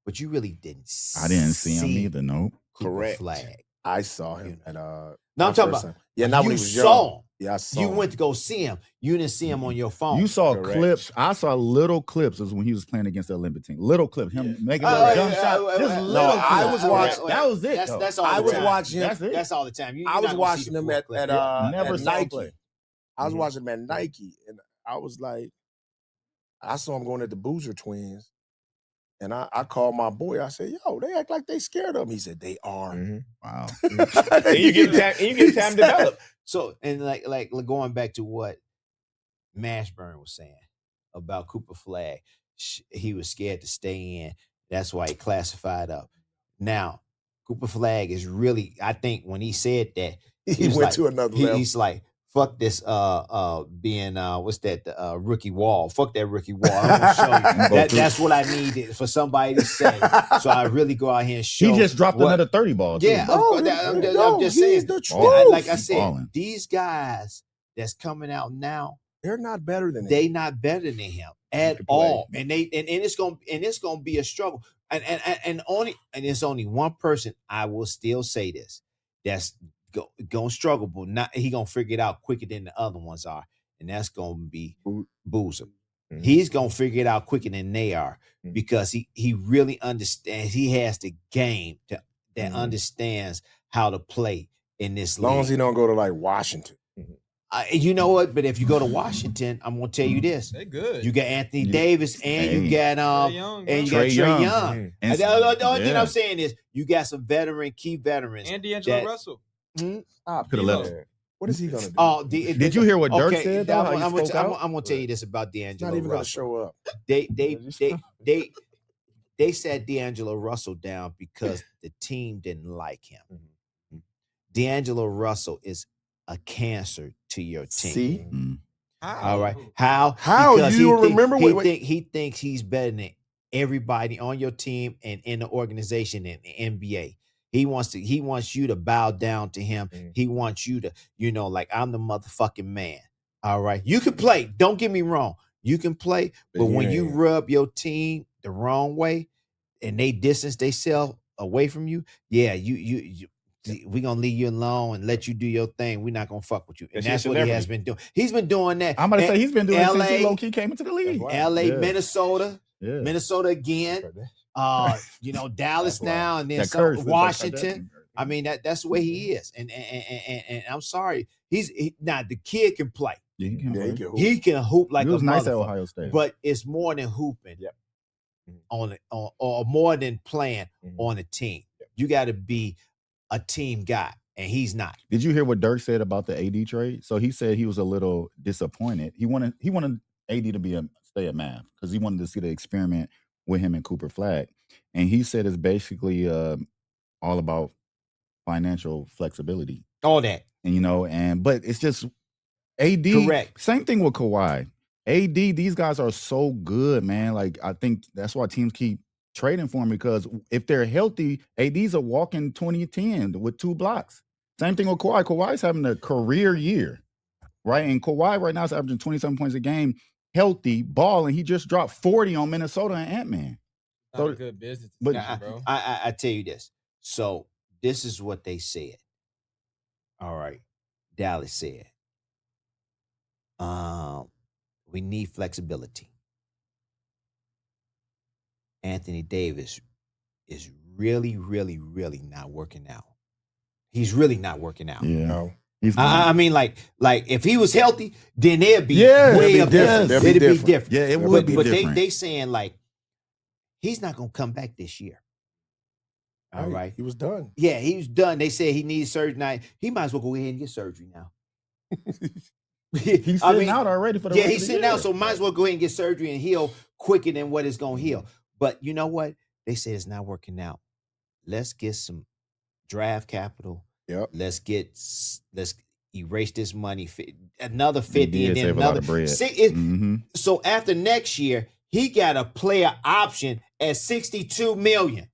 but you really didn't. I didn't see him either. No. Cooper Correct. Flag. I saw him at No, I'm talking about. Yeah, not when you he was saw young. Yeah, I saw you him. went to go see him. You didn't see him on your phone. You saw Correct. clips. I saw little clips as when he was playing against the Olympic team. Little clips. Him making little jump shots. Just little I clips. was watching. That was it. That's all. I the was time. watching. That's it. That's all the time. I was watching him at Never saw him Nike. play. I was watching him at Nike, and I was like, I saw him going at the Boozer twins, and I called my boy. I said, "Yo, they act like they scared of him." He said, "They are." Wow. And you get time to develop. So and like going back to what Mashburn was saying about Cooper Flag, he was scared to stay in. That's why he classified up. Now, Cooper Flag is really, I think when he said that, he went to another level. He's like, fuck this being what's that, the rookie wall. Fuck that rookie wall. I'm gonna show you. That's what I needed for somebody to say. So I really go out here and show. He just dropped another 30 ball. Yeah, No, of course, I'm just saying. The truth. Like I said, balling. these guys that's coming out now, They're not better than him. they not better than him at all. And it's gonna be a struggle. And it's only one person, I will still say this, that's gonna struggle, but not he gonna figure it out quicker than the other ones are, and that's gonna be Boozer. He's gonna figure it out quicker than they are because he really understands. He has the game that understands how to play in this league. As long as he don't go to like Washington. You know what? But if you go to Washington, I'm gonna tell you this: they good. you got Anthony Davis, and you got Trey Young. And the only thing I'm saying is you got some key veterans, and D'Angelo Russell. Could have left. What is he gonna do? Oh, did you hear what Dirk said? I'm gonna tell you this about D'Angelo. Not even Russell. gonna show up. They sat D'Angelo Russell down because the team didn't like him. D'Angelo Russell is a cancer to your team. See? All right. How? How? You remember what he thinks he's better than everybody on your team and in the organization in the NBA. He wants you to bow down to him. He wants you to, like, I'm the motherfucking man. All right. You can play. Don't get me wrong. You can play, but when you rub your team the wrong way and they distance themselves away from you, we're gonna leave you alone and let you do your thing. We're not gonna fuck with you. And that's what he has been doing. He's been doing that. I'm gonna say he's been doing it since he LA, low-key came into the league. LA, Minnesota, Yeah. Minnesota again. Dallas now, and then Washington. I mean, that's the way he is. And I'm sorry. Now the kid can play. Yeah, he can hoop like he was a nice at motherfucker. Ohio State. But it's more than hooping or more than playing on a team. You got to be a team guy, and he's not. Did you hear what Dirk said about the AD trade? So he said he was a little disappointed. He wanted AD to stay at math because he wanted to see the experiment with him and Cooper Flag. And he said it's basically all about financial flexibility. All that. And but it's just AD. Correct. Same thing with Kawhi. AD, these guys are so good, man. Like, I think that's why teams keep trading for him, because if they're healthy, AD's a walking 2010 with 2 blocks. Same thing with Kawhi. Kawhi's having a career year, right? And Kawhi right now is averaging 27 points a game, healthy, balling. He just dropped 40 on Minnesota and Ant-Man. So good business, but bro. I tell you this. So this is what they said. All right, Dallas said, we need flexibility. Anthony Davis is really, really, really not working out. He's really not working out. Yeah. No. I mean, like if he was healthy, then they'd be way up there. It'd be different. Yeah, it would be different. But they saying like he's not gonna come back this year. All right. He was done. Yeah, he was done. They said he needs surgery now. He might as well go ahead and get surgery now. He's sitting out already for the rest of the he's sitting year. out, so might as well go ahead and get surgery and heal quicker than what it's going to heal. But you know what? They say it's not working out. Let's get some draft capital. Yep. Let's erase this money. Another 50 and then another. So after next year, he got a player option at $62 million.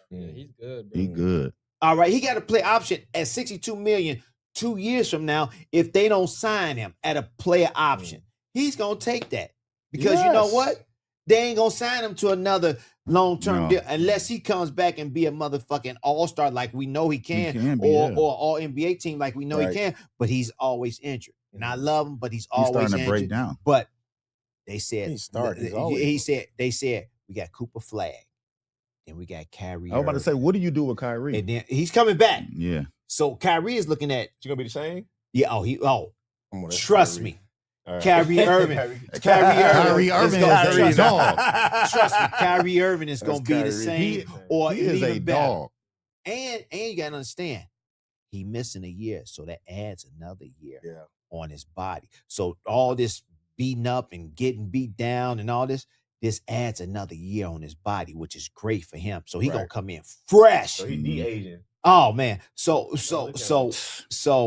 Yeah, he's good, bro. He good. All right, he got a play option at $62 million 2 years from now. If they don't sign him at a player option, he's gonna take that because you know what? They ain't gonna sign him to another long-term deal unless he comes back and be a motherfucking all-star like we know he can or all NBA team like we know he can. But he's always injured, and I love him, but he's always starting to injured. Break down. But they said they said we got Cooper Flag. And we got Kyrie. I was about to say, what do you do with Kyrie? And then he's coming back. Yeah. So Kyrie is looking at. You gonna be the same? Yeah. Trust me. Right. Kyrie Irving. Kyrie Irving is a dog. Trust me. Kyrie Irving is gonna be the same, or he is even a better. dog. And you gotta understand, he missing a year, so that adds another year on his body. So all this beating up and getting beat down and all this. This adds another year on his body, which is great for him. So he gonna come in fresh. So he de-aging. Oh man. So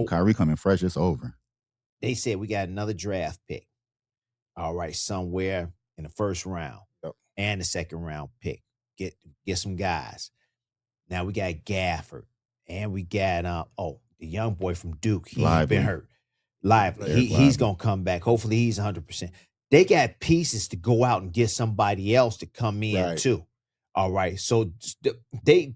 Kyrie coming fresh, it's over. They said we got another draft pick. All right, somewhere in the first round and the second round pick. Get some guys. Now we got Gafford and we got the young boy from Duke. He's been hurt. He's gonna come back. Hopefully he's 100%. They got pieces to go out and get somebody else to come in too. All right. So they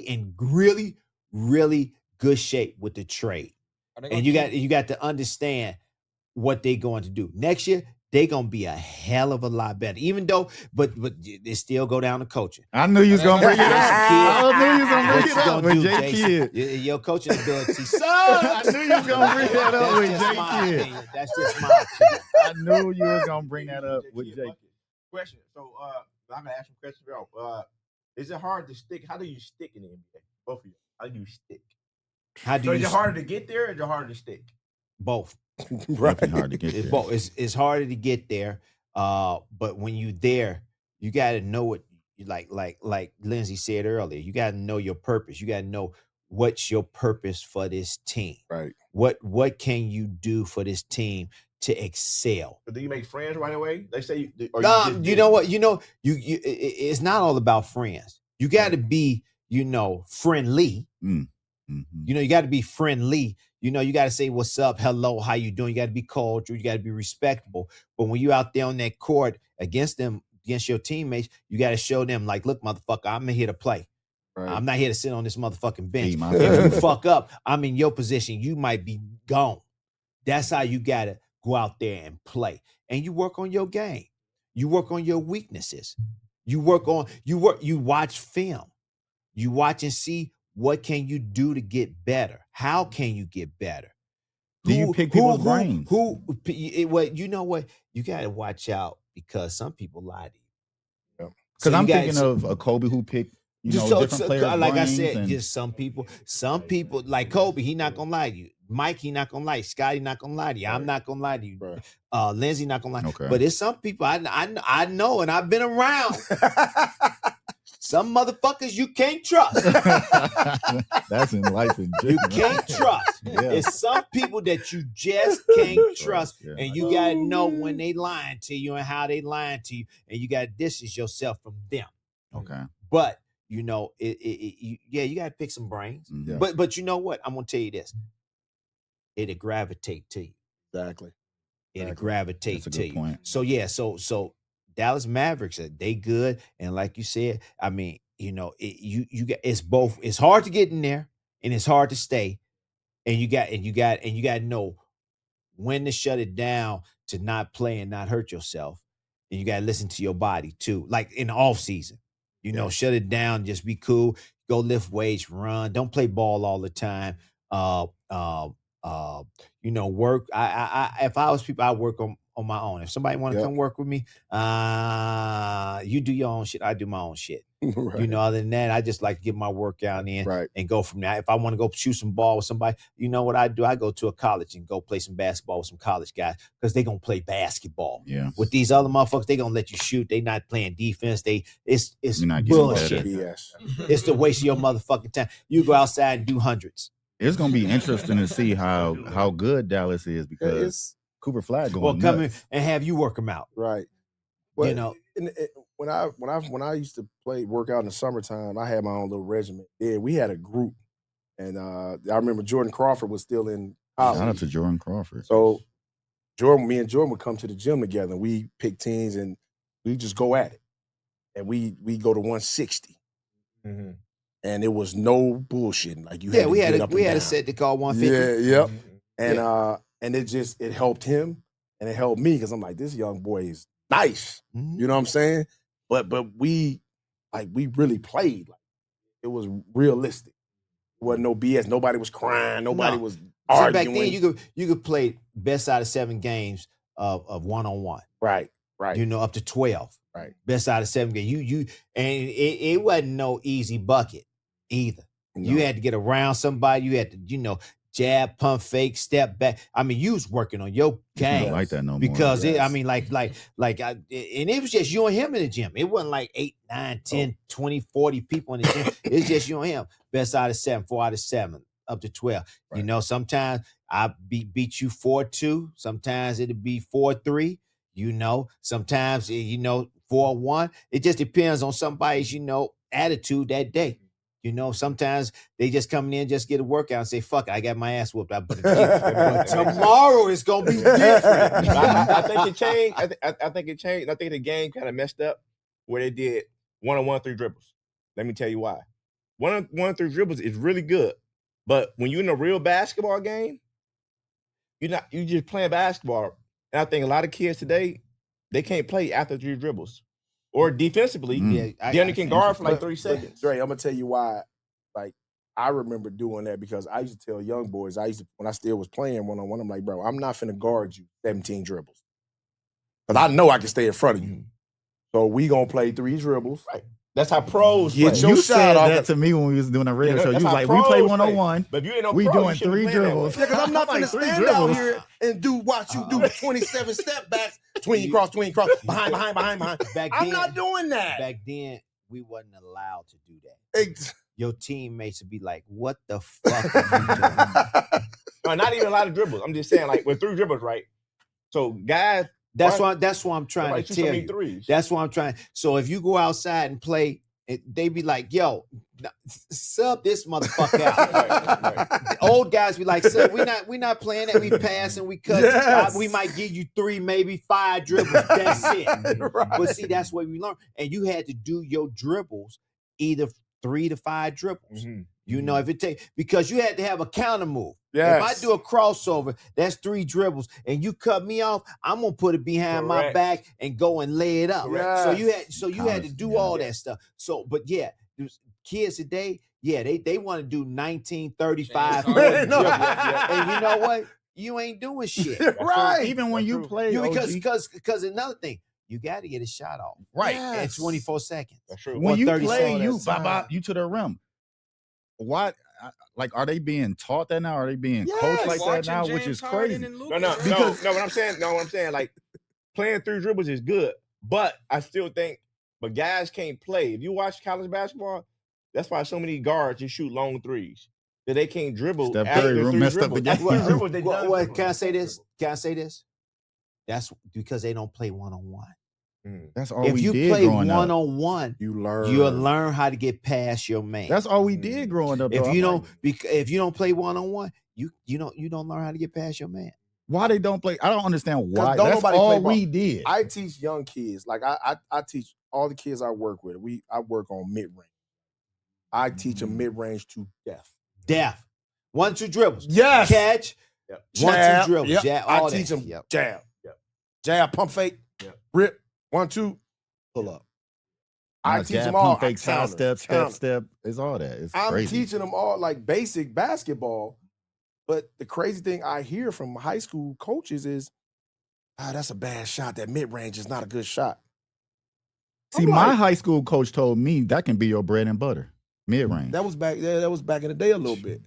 in really, really good shape with the trade. And you got to understand what they're going to do. Next year, they're gonna be a hell of a lot better. Even though, but they still go down to coaching. I knew you was gonna bring it up. I knew you was gonna bring it up with J Kidd. Your coaching ability, son. I knew you was gonna bring that up with J Kidd. That's just my opinion. I knew you was gonna bring that up with J Kidd. Question. So I'm gonna ask you a question for y'all. Is it hard to stick? How do you stick in the NBA? Both of you. How do you stick? Is it harder to get there or is it harder to stick? Both. Right. Hard to get there. It's harder to get there. But when you there, you got to know what like Lindsey said earlier. You got to know your purpose. You got to know what's your purpose for this team. Right. What can you do for this team to excel? But do you make friends right away? They say you know what? It's not all about friends. You got to be, friendly. Mm-hmm. You got to be friendly. You got to say what's up, hello, how you doing? You got to be cordial. You got to be respectable. But when you out there on that court against your teammates, you got to show them like, look, motherfucker, I'm here to play. Right. I'm not here to sit on this motherfucking bench. If you fuck up, I'm in your position. You might be gone. That's how you got to go out there and play. And you work on your game. You work on your weaknesses. You watch film. You watch and see what can you do to get better? How can you get better? Do you pick people's brains? You know what? You got to watch out because some people lie to you. Because I'm thinking of a Kobe who picked, different players. Like I said, just some people like Kobe, he not gonna lie to you. Mike, he not gonna lie. Scotty not gonna lie to you. I'm not gonna lie to you. Lindsey not gonna lie. Okay. But it's some people I know and I've been around. Some motherfuckers you can't trust. That's in life in general. You can't trust. Yeah. It's some people that you just can't trust. Yeah. And you got to know when they lying to you and how they lying to you. And you got to distance yourself from them. Okay. But, you got to pick some brains. Yeah. But you know what? I'm going to tell you this. It'll gravitate to you. Exactly. It'll gravitate to you. Point. So Dallas Mavericks, they good, and like you said, I mean, it's both. It's hard to get in there, and it's hard to stay, and you got to know when to shut it down to not play and not hurt yourself, and you got to listen to your body too. Like in the off season, shut it down, just be cool, go lift weights, run, don't play ball all the time. Work. If I was people, I work on on my own. If somebody want to come work with me, you do your own shit. I do my own shit. Right. You know, other than that, I just like to get my workout in and go from there. If I want to go shoot some ball with somebody, you know what I do? I go to a college and go play some basketball with some college guys because they're going to play basketball. Yeah. With these other motherfuckers, they going to let you shoot. They not playing defense. It's bullshit. It's the waste of your motherfucking time. You go outside and do hundreds. It's going to be interesting to see how good Dallas is because Cooper Flag going come in and have you work them out. Right. Well, you know. When I used to work out in the summertime, I had my own little regiment. Yeah, we had a group, and I remember Jordan Crawford was still in college. Shout out to Jordan Crawford. So me and Jordan would come to the gym together, and we pick teams, and we just go at it, and we go to 160, and it was no bullshitting. Like we had a set to call 150. Yeah, yep. And it helped him, and it helped me because I'm like, this young boy is nice. You know what I'm saying? But we really played. Like, it was realistic. It wasn't no BS. Nobody was crying. Nobody was arguing. Back then, you could play best out of 7 games of one-on-one. Right. You know, up to 12. Right. Best out of 7 games. And it wasn't no easy bucket either. No. You had to get around somebody. You had to, you know, jab, pump, fake, step back. I mean, you was working on your game. Don't like that no more. Because and it was just you and him in the gym. It wasn't like 8, 9, 10, 20, 40 people in the gym. It's just you and him. Best out of 7, 4 out of 7, up to 12. Right. You know, sometimes I beat you 4-2. Sometimes it'll be 4-3. You know, sometimes, 4-1. It just depends on somebody's, attitude that day. You know, sometimes they just come in, just get a workout and say, fuck it, I got my ass whooped. But tomorrow it's going to be different. I think it changed. I think it changed. I think the game kind of messed up where they did 1-on-1 3 dribbles. Let me tell you why. 1-on-1 3 dribbles is really good. But when you're in a real basketball game, you just playing basketball. And I think a lot of kids today, they can't play after 3 dribbles. Or defensively, Danny can guard for like 3 seconds. Drey, I'm gonna tell you why. Like, I remember doing that because I used to tell young boys, when I still was playing one-on-one, I'm like, bro, I'm not finna guard you 17 dribbles. Because I know I can stay in front of you. So we gonna play 3 dribbles. Right. That's how pros play. You said that to me when we was doing a radio show. You was like, we play 1-on-1. But if you ain't no we pro, doing 3 dribbles. Yeah, because I'm not gonna stand out here and watch you do 27 step backs, tween cross, behind. I'm not doing that. Back then, we wasn't allowed to do that. Your teammates would be like, what the fuck are you doing? No, not even a lot of dribbles. I'm just saying, like, with 3 dribbles, right? So, guys... That's why I'm trying to tell you. Threes. That's why I'm trying. So if you go outside and play, they be like, yo, sub this motherfucker out. Right. The old guys be like, sub, we not playing that. We pass and we cut. Yes. We might give you 3, maybe 5 dribbles. That's it. Right. But see, that's what we learned. And you had to do your dribbles either 3 to 5 dribbles. Mm-hmm. You know, if it take because you had to have a counter move. Yes. If I do a crossover, that's 3 dribbles, and you cut me off, I'm gonna put it behind my back and go and lay it up. Yes. So you had to do all that stuff. So, but kids today, they want to do 19, 35, 40 dribbles. And you know what? You ain't doing shit. Right. Even when you play, because another thing. You got to get a shot off. Right. In 24 seconds. That's true. When you play, you to the rim. What? Like, are they being taught that now? Are they being coached like that now? Which is crazy. No. What I'm saying, like, playing 3 dribbles is good, but I still think, but guys can't play. If you watch college basketball, that's why so many guards just shoot long threes. That they can't dribble. Steph Curry messed up the game. Can I say this? That's because they don't play 1-on-1. That's all if we you did play growing up. 1-on-1, you'll learn how to get past your man. That's all we did growing up. If you don't play 1-on-1, you don't learn how to get past your man. Why they don't play? I don't understand why. That's all we did. I teach young kids. Like I teach all the kids I work with. I work on mid-range. I teach them mid-range to death. 1-2 dribbles. Yes. Catch. Yep. 1-2 dribbles. Yep. Jab. I teach them jab. Yep. Jab, pump fake, rip, 1-2, pull up. I teach them all. Fake, step. It's all that. It's I'm crazy. teaching them all like basic basketball. But the crazy thing I hear from high school coaches is that's a bad shot. That mid-range is not a good shot. See, my high school coach told me that can be your bread and butter, mid-range. That was back there. That was back in the day a little bit.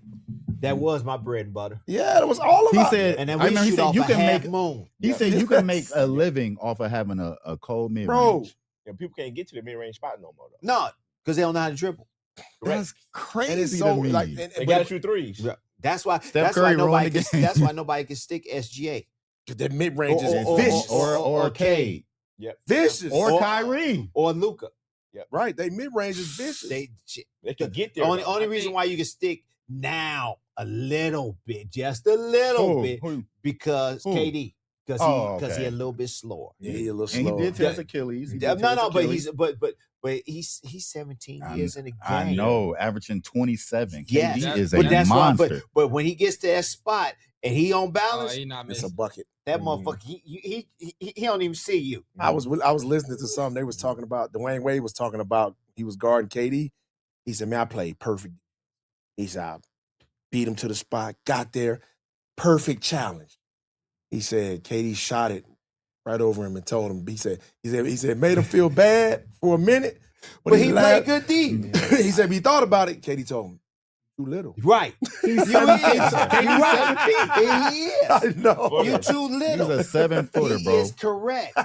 That was my bread and butter. Yeah, that was all of it. He said, and then we shoot off you can make moon. He said you can make a living off of having a cold mid-range. Bro, yeah, people can't get to the mid-range spot no more, though. No, because they don't know how to dribble. That's crazy. And it's so like they got to shoot threes. That's why. That's why nobody can stick SGA. That mid-range is vicious. Or Cade. Yep. Vicious. Or Kyrie. Or Luka. Yep. Right. They mid-range is vicious. They can get there. Only reason why you can stick now a little bit, just a little bit, because KD. Because he's a little bit slower. Yeah, he's a little slower. And he did test Achilles. But he's 17 years in the game. I know, averaging 27. Yes. KD is a monster. But when he gets to that spot and he on balance, it's a bucket. That motherfucker, he don't even see you. I was listening to something they was talking about. Dwayne Wade was talking about he was guarding KD. He said, "Man, I played perfect." He said, "I beat him to the spot, got there, perfect challenge." He said, KD shot it right over him and told him. He said, made him feel bad for a minute, but he played good D. He said, he thought about it. KD told him, too little. Right. He's 17. I know. You too little. He's a 7-footer, bro. He is correct.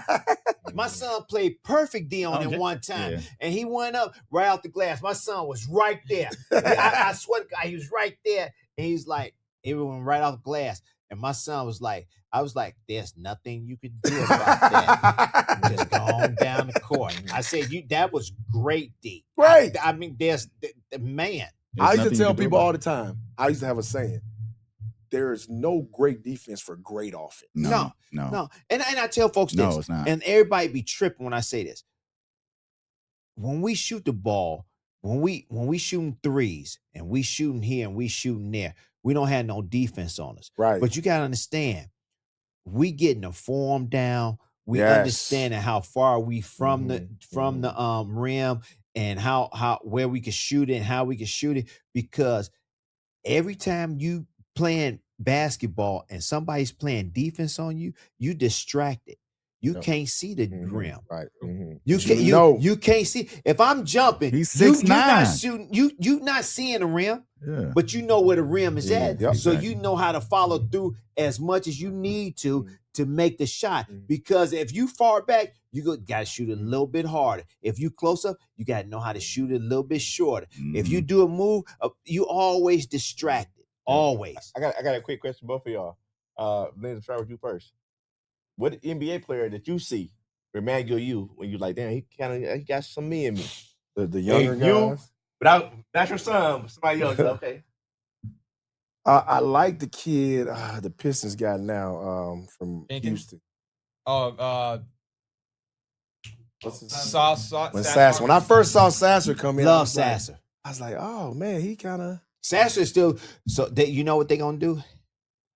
My son played perfect D on him one time, and he went up right out the glass. My son was right there. I swear to God, he was right there, and he's like, it went right out the glass. And my son was like, I was like, there's nothing you could do about that. Just go on down the court. I said, that was great, D. Great. I mean, there's the man. I used to tell people all the time. I used to have a saying. There is no great defense for great offense. No. And I tell folks this. No, it's not. And everybody be tripping when I say this. When we shoot the ball, when we shooting threes and we shooting here and we shooting there, we don't have no defense on us. Right. But you got to understand, we getting the form down. We understanding how far we from the rim and how where we can shoot it and how we can shoot it. Because every time you playing basketball and somebody's playing defense on you, you distracted. You can't see the rim. Right. Mm-hmm. You can't see. If I'm jumping, he's 6'9". You're not shooting. You not seeing the rim. Yeah. But you know where the rim is at. Yep. So you know how to follow through as much as you need to make the shot. Because if you far back, you got to shoot a little bit harder. If you close up, you got to know how to shoot it a little bit shorter. If you do a move, you always distracted. Always. I got a quick question, both of y'all. Lindsey, try with you first. What NBA player that you see remind you when you like, damn, he got some me in me. The younger guys. But that's your son, somebody else. Okay. I like the kid, the Pistons guy now from Houston. Sasser. When I first saw Sasser come in, love Sasser. I was like, oh man, he kind of. Sasser is still. So you know what they're gonna do?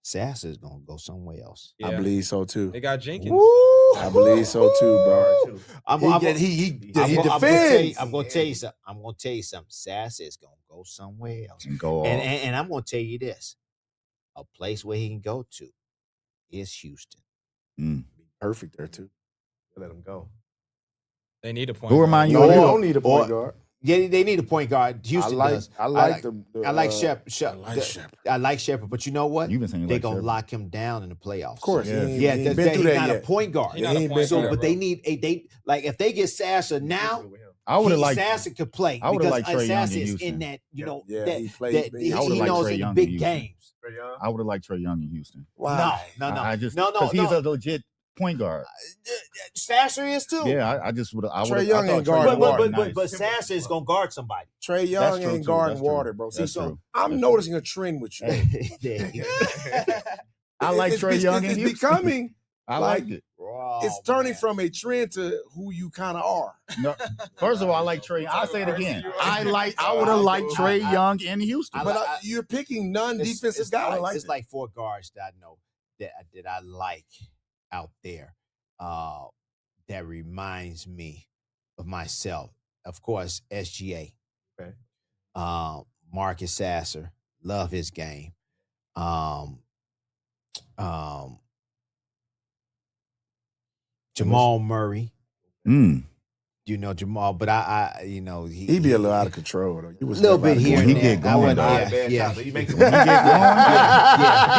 Sasser is gonna go somewhere else. Yeah. I believe so too. They got Jenkins. Woo! I believe so too, bro. He defends. I'm gonna tell you something. Sasser is gonna go somewhere else. And I'm gonna tell you this: a place where he can go to is Houston. Perfect there too. Let him go. They need a point. Who remind you? No, they don't need a point guard. Yeah, they need a point guard. Houston does. I like Shepard. I like Shepard, but you know what? You've been saying they're gonna lock him down in the playoffs. Of course, he's not a point guard. But they need if they get Sasser now, I would have liked Sasser could play. I would have liked Trae Young in Sasser is Houston. in that, he knows in the big games. I would have liked Trae Young in Houston. Why? No. Because he's a legit point guard. Sasser is too. Yeah, I just would have. Trae Young ain't guarding water. But Sasser is gonna guard somebody. Trae Young ain't guarding water, bro. See, so I'm noticing a trend with you. I like Trae Young in Houston. It's becoming. I like it. It's turning from a trend to who you kind of are. No, first of all, I like Trae. I'll say it again. I would have liked Trae Young in Houston. But you're picking non-defensive guys. It's like four guards that I know that I like out there. That reminds me of myself. Of course, SGA. Okay. Marcus Sasser. Love his game. Jamal Murray. You know Jamal, but I you know he be a little out of control though. He was a little bit here. He get going. Yeah. He makes he get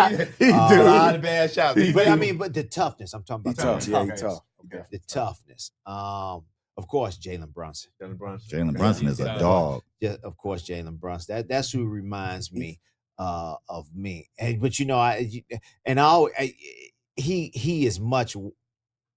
going. He do a lot of bad shots. But I mean, but the toughness. I'm talking about he tough. Okay. The toughness. Of course, Jalen Brunson. Jalen Brunson is a dog. Yeah, of course, Jalen Brunson. That's who reminds me of me. But you know, he is much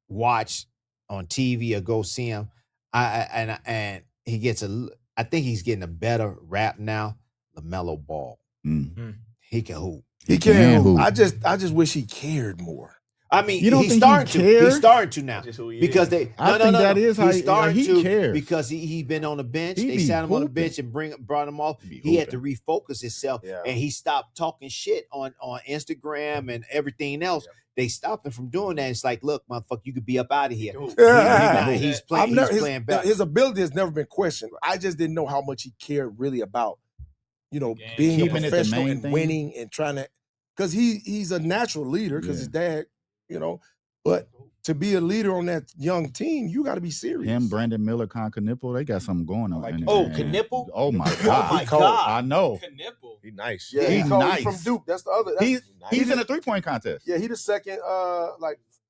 watched on TV or go see him. And he gets I think he's getting a better rap now. LaMelo Ball. He can hoop. He can hoop. I just wish he cared more. I mean, he's starting to. He's starting to now because they. I think that is how he's starting he to cares because he been on the bench. They sat him on the bench and brought him off. He had to refocus himself, and he stopped talking shit on Instagram and everything else. They stopped him from doing that. It's like, look, motherfucker, you could be up out of here. He's playing. He's playing better. His ability has never been questioned. I just didn't know how much he cared really about, being a professional and winning and trying to. Because he's a natural leader because his dad. But to be a leader on that young team, you got to be serious. Him, Brandon Miller, Knipple, they got something going on. Knipple? Oh my God! Oh my God! I know. Knipple. He's nice. Yeah, he's nice. From Duke. That's the other. He's in a 3-point contest. Yeah, he's the second.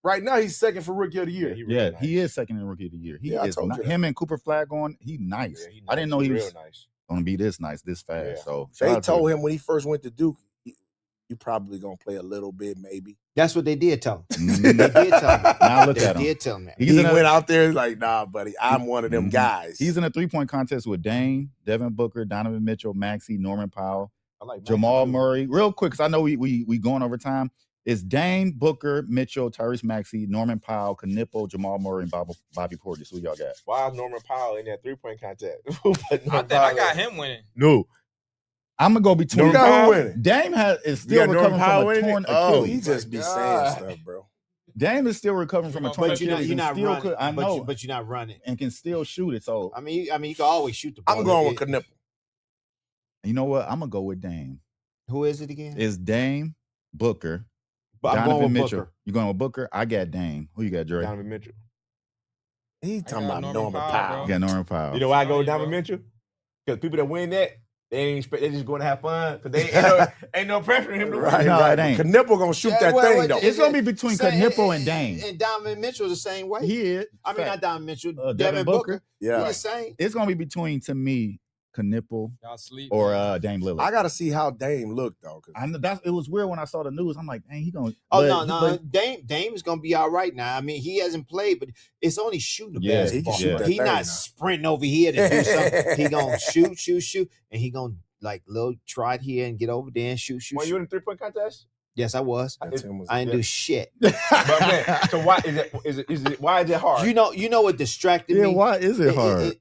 Right now he's second for Rookie of the Year. He is second in Rookie of the Year. He is him and Cooper Flag on. He's nice. Yeah, I didn't know he was nice. Gonna be this nice, this fast. Yeah. So they told him when he first went to Duke, you probably gonna play a little bit, maybe. That's what they did tell him. They did tell him. Now look at him. They did tell him that. He went out there like, nah, buddy, I'm one of them guys. He's in a 3-point contest with Dame, Devin Booker, Donovan Mitchell, Maxey, Norman Powell, like Jamal Murray. Real quick, because I know we going over time. It's Dame, Booker, Mitchell, Tyrese Maxey, Norman Powell, Knipple, Jamal Murray, and Bobby Portis. Who y'all got? Why is Norman Powell in that 3-point contest? I got him winning. No. I'm gonna go between. Dame is still recovering from a torn Achilles. Oh, he just be saying stuff, bro. Dame is still recovering from a torn Achilles. You're not running. I know, but you're not running and can still shoot it. So I mean, you can always shoot the ball. I'm going with Knipple. You know what? I'm gonna go with Dame. Who is it again? It's Dame, Booker, I'm going with Mitchell. Booker. You going with Booker? I got Dame. Who you got, Drey? Donovan Mitchell. He's talking about Norman Powell. You got Norman Powell. You know why I go with Donovan Mitchell? Because people that win that, they just going to have fun. Because they ain't no pressure on him to win. Right, no, it ain't. Knipple gonna shoot that thing though. It's gonna be between Knipple and Dame. And Donovan Mitchell the same way. He is. I mean, not Donovan Mitchell. Devin Booker. Yeah, the same. It's gonna be between, to me, Knipple or Dame Lillard. I gotta see how Dame looked though. I know it was weird when I saw the news. I'm like, dang, he gonna. Oh no, Dame is gonna be all right now. I mean, he hasn't played, but it's only shooting the basketball. He's not sprinting over here to do something. He gonna shoot, and he gonna like little trot here and get over there and shoot. Were you in the 3-point contest? Yes, I was. I didn't do shit. But man, so why is it? Why is it hard? You know what distracted me? Yeah, why is it hard?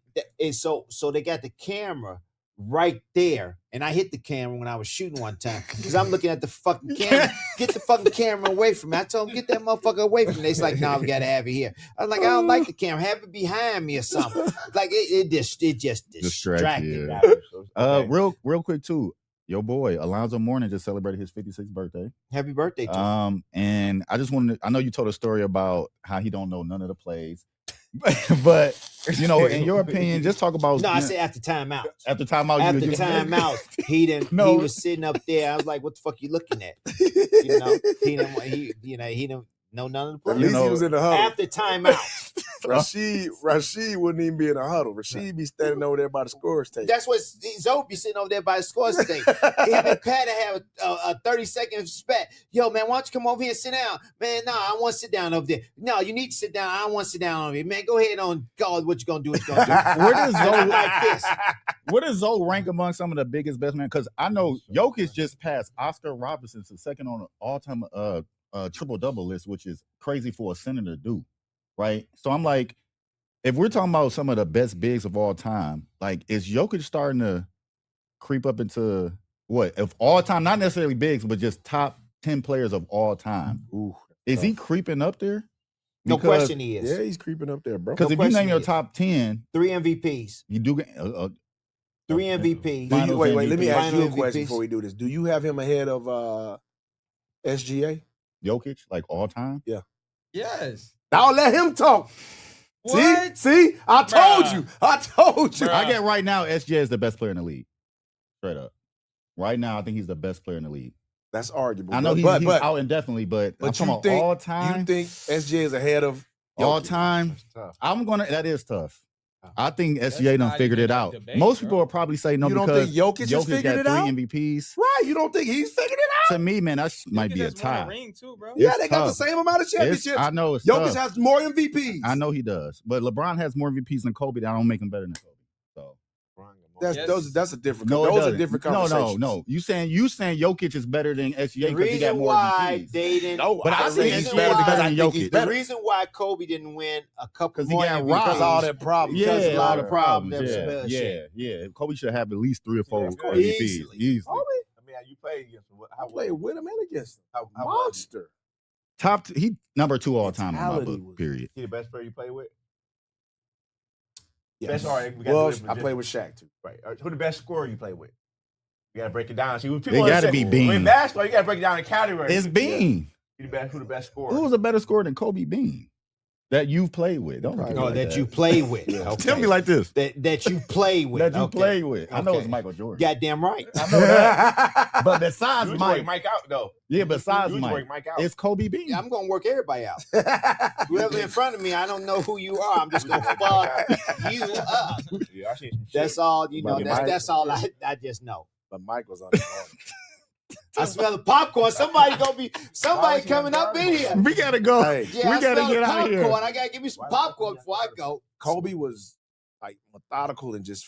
So they got the camera right there, and I hit the camera when I was shooting one time because I'm looking at the fucking camera. Get the fucking camera away from me. I told them, get that motherfucker away from me. It's like, no, we gotta have it here. I was like, I don't like the camera. Have it behind me or something. Like it just distracted. Real quick too. Your boy Alonzo Mourning just celebrated his 56th birthday. Happy birthday to him. And I just wanted. I know you told a story about how he don't know none of the plays. But in your opinion, just talk about. No, I said after timeout. After timeout. After timeout, he didn't. No. He was sitting up there. I was like, "What the fuck you looking at?" He didn't know none of the plays. At least he was in the huddle. After timeout. Rashid wouldn't even be in a huddle. Rashid be standing over there by the scores table. That's what Zoe be sitting over there by the scores table. Him and Pat have a 30-second spat. Yo, man, why don't you come over here and sit down? Man, no, I want to sit down over there. No, you need to sit down. I don't want to sit down over here. Man, go ahead on God. What you gonna do? What you gonna do? Where does Zoe like this? Where does Zoe rank among some of the biggest best men? Because I know Jokic just passed Oscar Robertson to second on an all-time triple-double list, which is crazy for a center to do. Right. So I'm like, if we're talking about some of the best bigs of all time, like, is Jokic starting to creep up into what of all time? Not necessarily bigs, but just top 10 players of all time. Ooh, is he creeping up there? No question, he is. Yeah, he's creeping up there, bro. Because if you name your top 10, 3 MVPs, you do get 3 MVPs. Wait, let me ask you a question before we do this. Do you have him ahead of SGA? Jokic, like all time? Yeah. Yes. I'll let him talk. What? See? I told you. Bruh. I get right now, SJ is the best player in the league. Straight up. Right now, I think he's the best player in the league. That's arguable. I know he's out indefinitely, but I'm talking about all time. You think SJ is ahead of all time? That is tough. I think SGA done figured it out. Debate, Most people will probably say no because don't think Jokic has figured it out? 3 MVPs. Right. You don't think he's figured it out? To me, man, that might be a tie. Ring too, bro. Yeah, they got the same amount of championships. I know it's Jokic tough. has more MVPs. I know he does. But LeBron has more MVPs than Kobe. That don't make him better than Kobe. So that's a different. No, those are different conversations. No. You saying Jokic is better than SGA because he got more MVPs. They didn't. No, but I think he's SGA better is because better I than think he's Jokic. better. The reason why Kobe didn't win a couple he more got MVPs robbed. Because of all that problems. Because Yeah, a lot of problems. Yeah. Kobe should have at least 3 or 4 MVPs. Easily. Kobe? I mean, you played against him. I played with him and against him. How Monster. He number 2 all time in my Mentality book. Period. He the best player you play with? Yes. I play with Shaq too. Right. Who the best scorer you play with? You gotta break it down. See, It gotta be Bean. In basketball, you gotta break it down in categories. It's Bean. Who the best scorer? Who was a better scorer than Kobe Bean that you've played with? Don't Probably look at me that you play with. Yeah. Okay. Tell me like this. That you play with. That you Okay. play with. I know Okay. it's Michael Jordan. Goddamn right. I know that. But besides You Mike, Mike out though. yeah, besides You Mike, Mike out. it's Kobe Bean. Yeah, I'm gonna work everybody out. Whoever in front of me, I don't know who you are. I'm just gonna fuck you up. Yeah, I see some shit. That's all you know. But That's all I just know. But Mike was on his own. I smell the popcorn. Somebody coming up in here. We gotta go. Hey, Yeah, we gotta get out of here. I gotta give me some popcorn before I go. Kobe was like methodical and just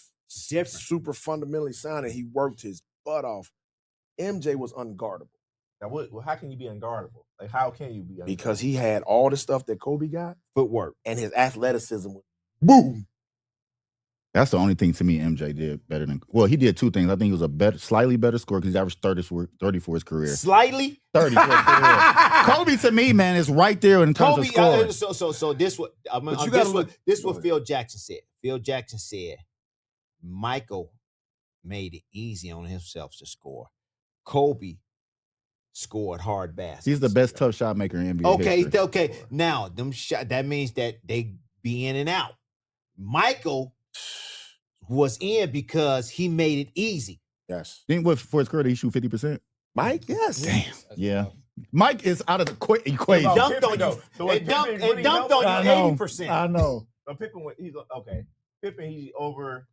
Different. super fundamentally sound, and he worked his butt off. MJ was unguardable Now, how can you be unguardable? Like, how can you be unguardable? because he had all the stuff that Kobe got, Footwork. and his athleticism was boom. That's the only thing to me MJ did better than. Well, he did 2 things. I think he was a slightly better scorer because he averaged 30 for his career. Slightly. 30 for his career. Kobe to me, man, is right there in terms of scoring. So this what this what Phil Jackson said. Phil Jackson said Michael made it easy on himself to score. Kobe scored hard baskets. He's the best tough shot maker in NBA history. Okay. Now them shot that means that they be in and out. Michael was in because he made it easy. Yes, Think what for his career he shoot 50%. Mike. Yes, Damn. Yeah. Mike is out of the equation. They dunked on you. They dunked on you 80%. I know. So Pippen, he's okay. Pippen, he's over.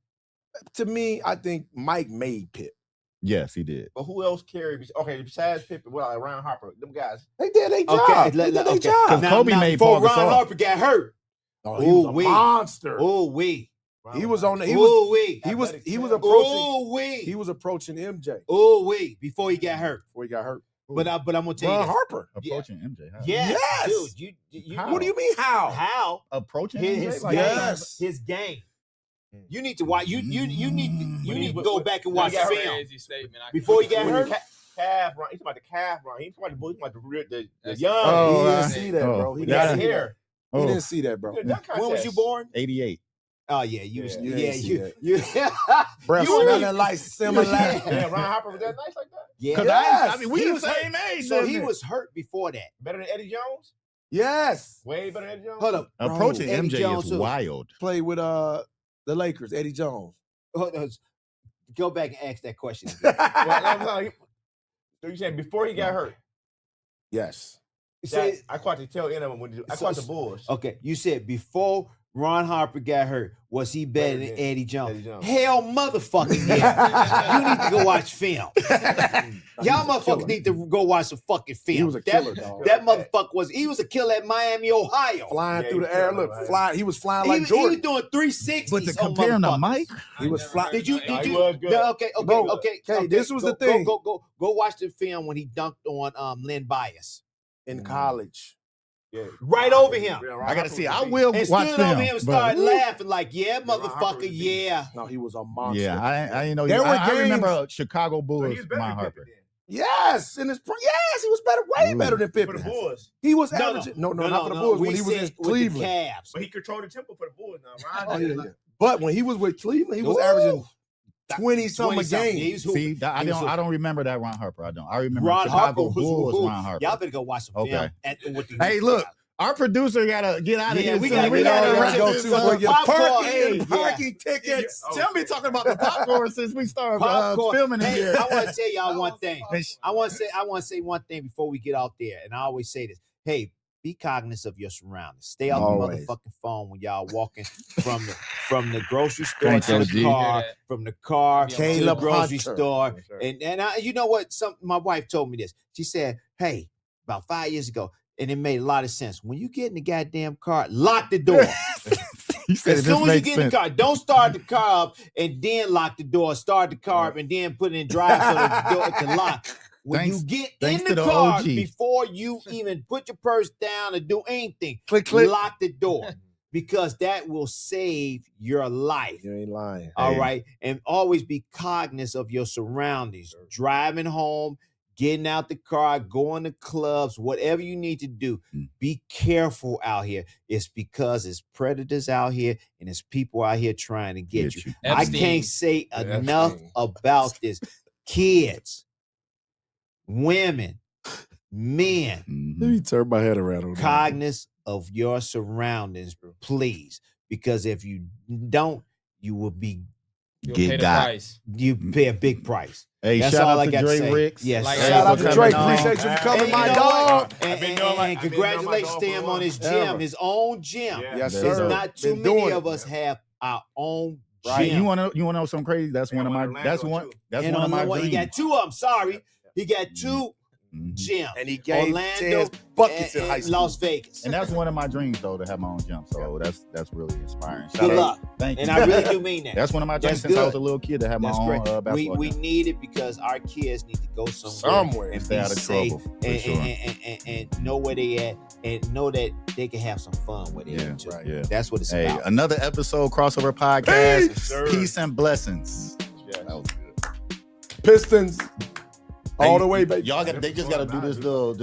To me, I think Mike made Pitt. Yes, he did. But who else carried? Okay, besides Pippen, what like Ron Harper, them guys. They did their job. Okay, They did their job. Now, Kobe made before Paul Ron Gasol. Harper got hurt. Oh, he was a monster. Oh we. He was on. He was approaching. He was approaching MJ Oh we. Before he got hurt. But I'm gonna tell you Ron that. Harper. Approaching MJ. How? Yes, Yes. dude. You How? What do you mean? How? Approaching his MJ? Like, game. yes. His game. You need to watch. You need to go back and watch film before he got hurt. Calf run. He's about the calf run. He's about the young. He Oh, didn't see that, bro. He got didn't see hair. that. He didn't see that, bro. When was you born? 88. Oh yeah, you was. you Yeah, didn't see you. Breath You were- smelling like similar. Yeah, Ron Harper was that nice like that? Yeah. Because Yes. I mean, we He the was same age. So damn he near. was hurt before that. Better than Eddie Jones? Yes. Way better than Eddie Jones? Hold up. Approaching Eddie MJ Jones is too. wild. Played with the Lakers, Eddie Jones. Hold on. Go back and ask that question. Well, I'm sorry. So you saying before he got hurt? Yes. I caught the tail end of him when I caught the Bulls. Okay, you said before Ron Harper got hurt, was he better than Eddie Jones? Eddie Jones. Hell motherfucking yeah. You need to go watch film. Y'all motherfuckers need to go watch some fucking film. He was a killer, dog. That motherfucker was a killer at Miami, Ohio. Flying Yeah, through he the air. killed Look, him, right? flying. He was flying like He Jordan. was doing 360s. But to on compare him to motherfuckers. Mike, He was flying. Did you? No, Did he you? was good. No, okay. Bro, Okay. this was the thing. Go watch the film when he dunked on Len Bias. in college. Yeah. Right over him. Yeah, Ron I gotta Harper see. was I big. will And watch stood over film. him and but- started laughing like, yeah, Ron Harper motherfucker, was big. yeah. No, he was a monster. Yeah, I didn't know. There were I remember games- Chicago So Bulls. he was better Ron than Harper. Pippen then. Yes, in his yes, he was better, way better than For the Pippen. Bulls. He was No, averaging. No, not for the Bulls. We When he was in said with the Cleveland. Cavs. But he controlled the tempo for the Bulls now. Ron Oh, did yeah. But when he was with Cleveland, he was Ooh. averaging 20-something a 20-something. game. He's hooping. See, I He was don't. I don't remember that Ron Harper. I don't. I remember Ron Chicago Harper was Bulls. who? Ron Harper. Y'all better go watch some film. Okay. With the Hey, look. Our producer gotta get out of here. We gotta go to parking tickets. Tell me talking about the popcorn since we started filming in here. I want to tell y'all one thing. I want to say one thing before we get out there, and I always say this. Hey, be cognizant of your surroundings. Stay off the motherfucking phone when y'all walking from the grocery store to the car, from the car to the grocery store. And you know what? My wife told me this. She said, "Hey, about 5 years ago." And it made a lot of sense. When you get in the goddamn car, lock the door. As soon as you get in the car, don't start the car up and then lock the door. Start the car up and then put it in drive so the door can lock. When you get in the car, before you even put your purse down or do anything, click, lock the door. Because that will save your life. You ain't lying. All right. And always be cognizant of your surroundings. Driving home, getting out the car, going to clubs, whatever you need to do, be careful out here. It's because it's predators out here and it's people out here trying to get you. I can't say enough about this. Kids, women, men. Let me turn my head around. Cognizant of your surroundings, please. Because if you don't, you will be you pay a big price. Hey, that's shout out to Drey Ricks. Yes, shout out to Drey. Appreciate you for coming, my dog. And congratulations to him on his gym, his own gym. Yes, sir. There's not too many of us have our own gym. You want to know something crazy? That's one of my dreams. He got two of them. Sorry, he got two gyms. And he gave Orlando buckets in high school. Las Vegas. And that's one of my dreams, though, to have my own gym. So that's really inspiring. Good luck. Thank you. And I really do mean that. That's one of my dreams since I was a little kid to have my own basketball we gym. need it because our kids need to go somewhere and stay out of trouble. And know where they at and know that they can have some fun with it too. Yeah. That's what it's about. Another episode, Crossover Podcast. Peace and blessings. Yeah, that was good. Pistons. All the way, baby. They just got to do this little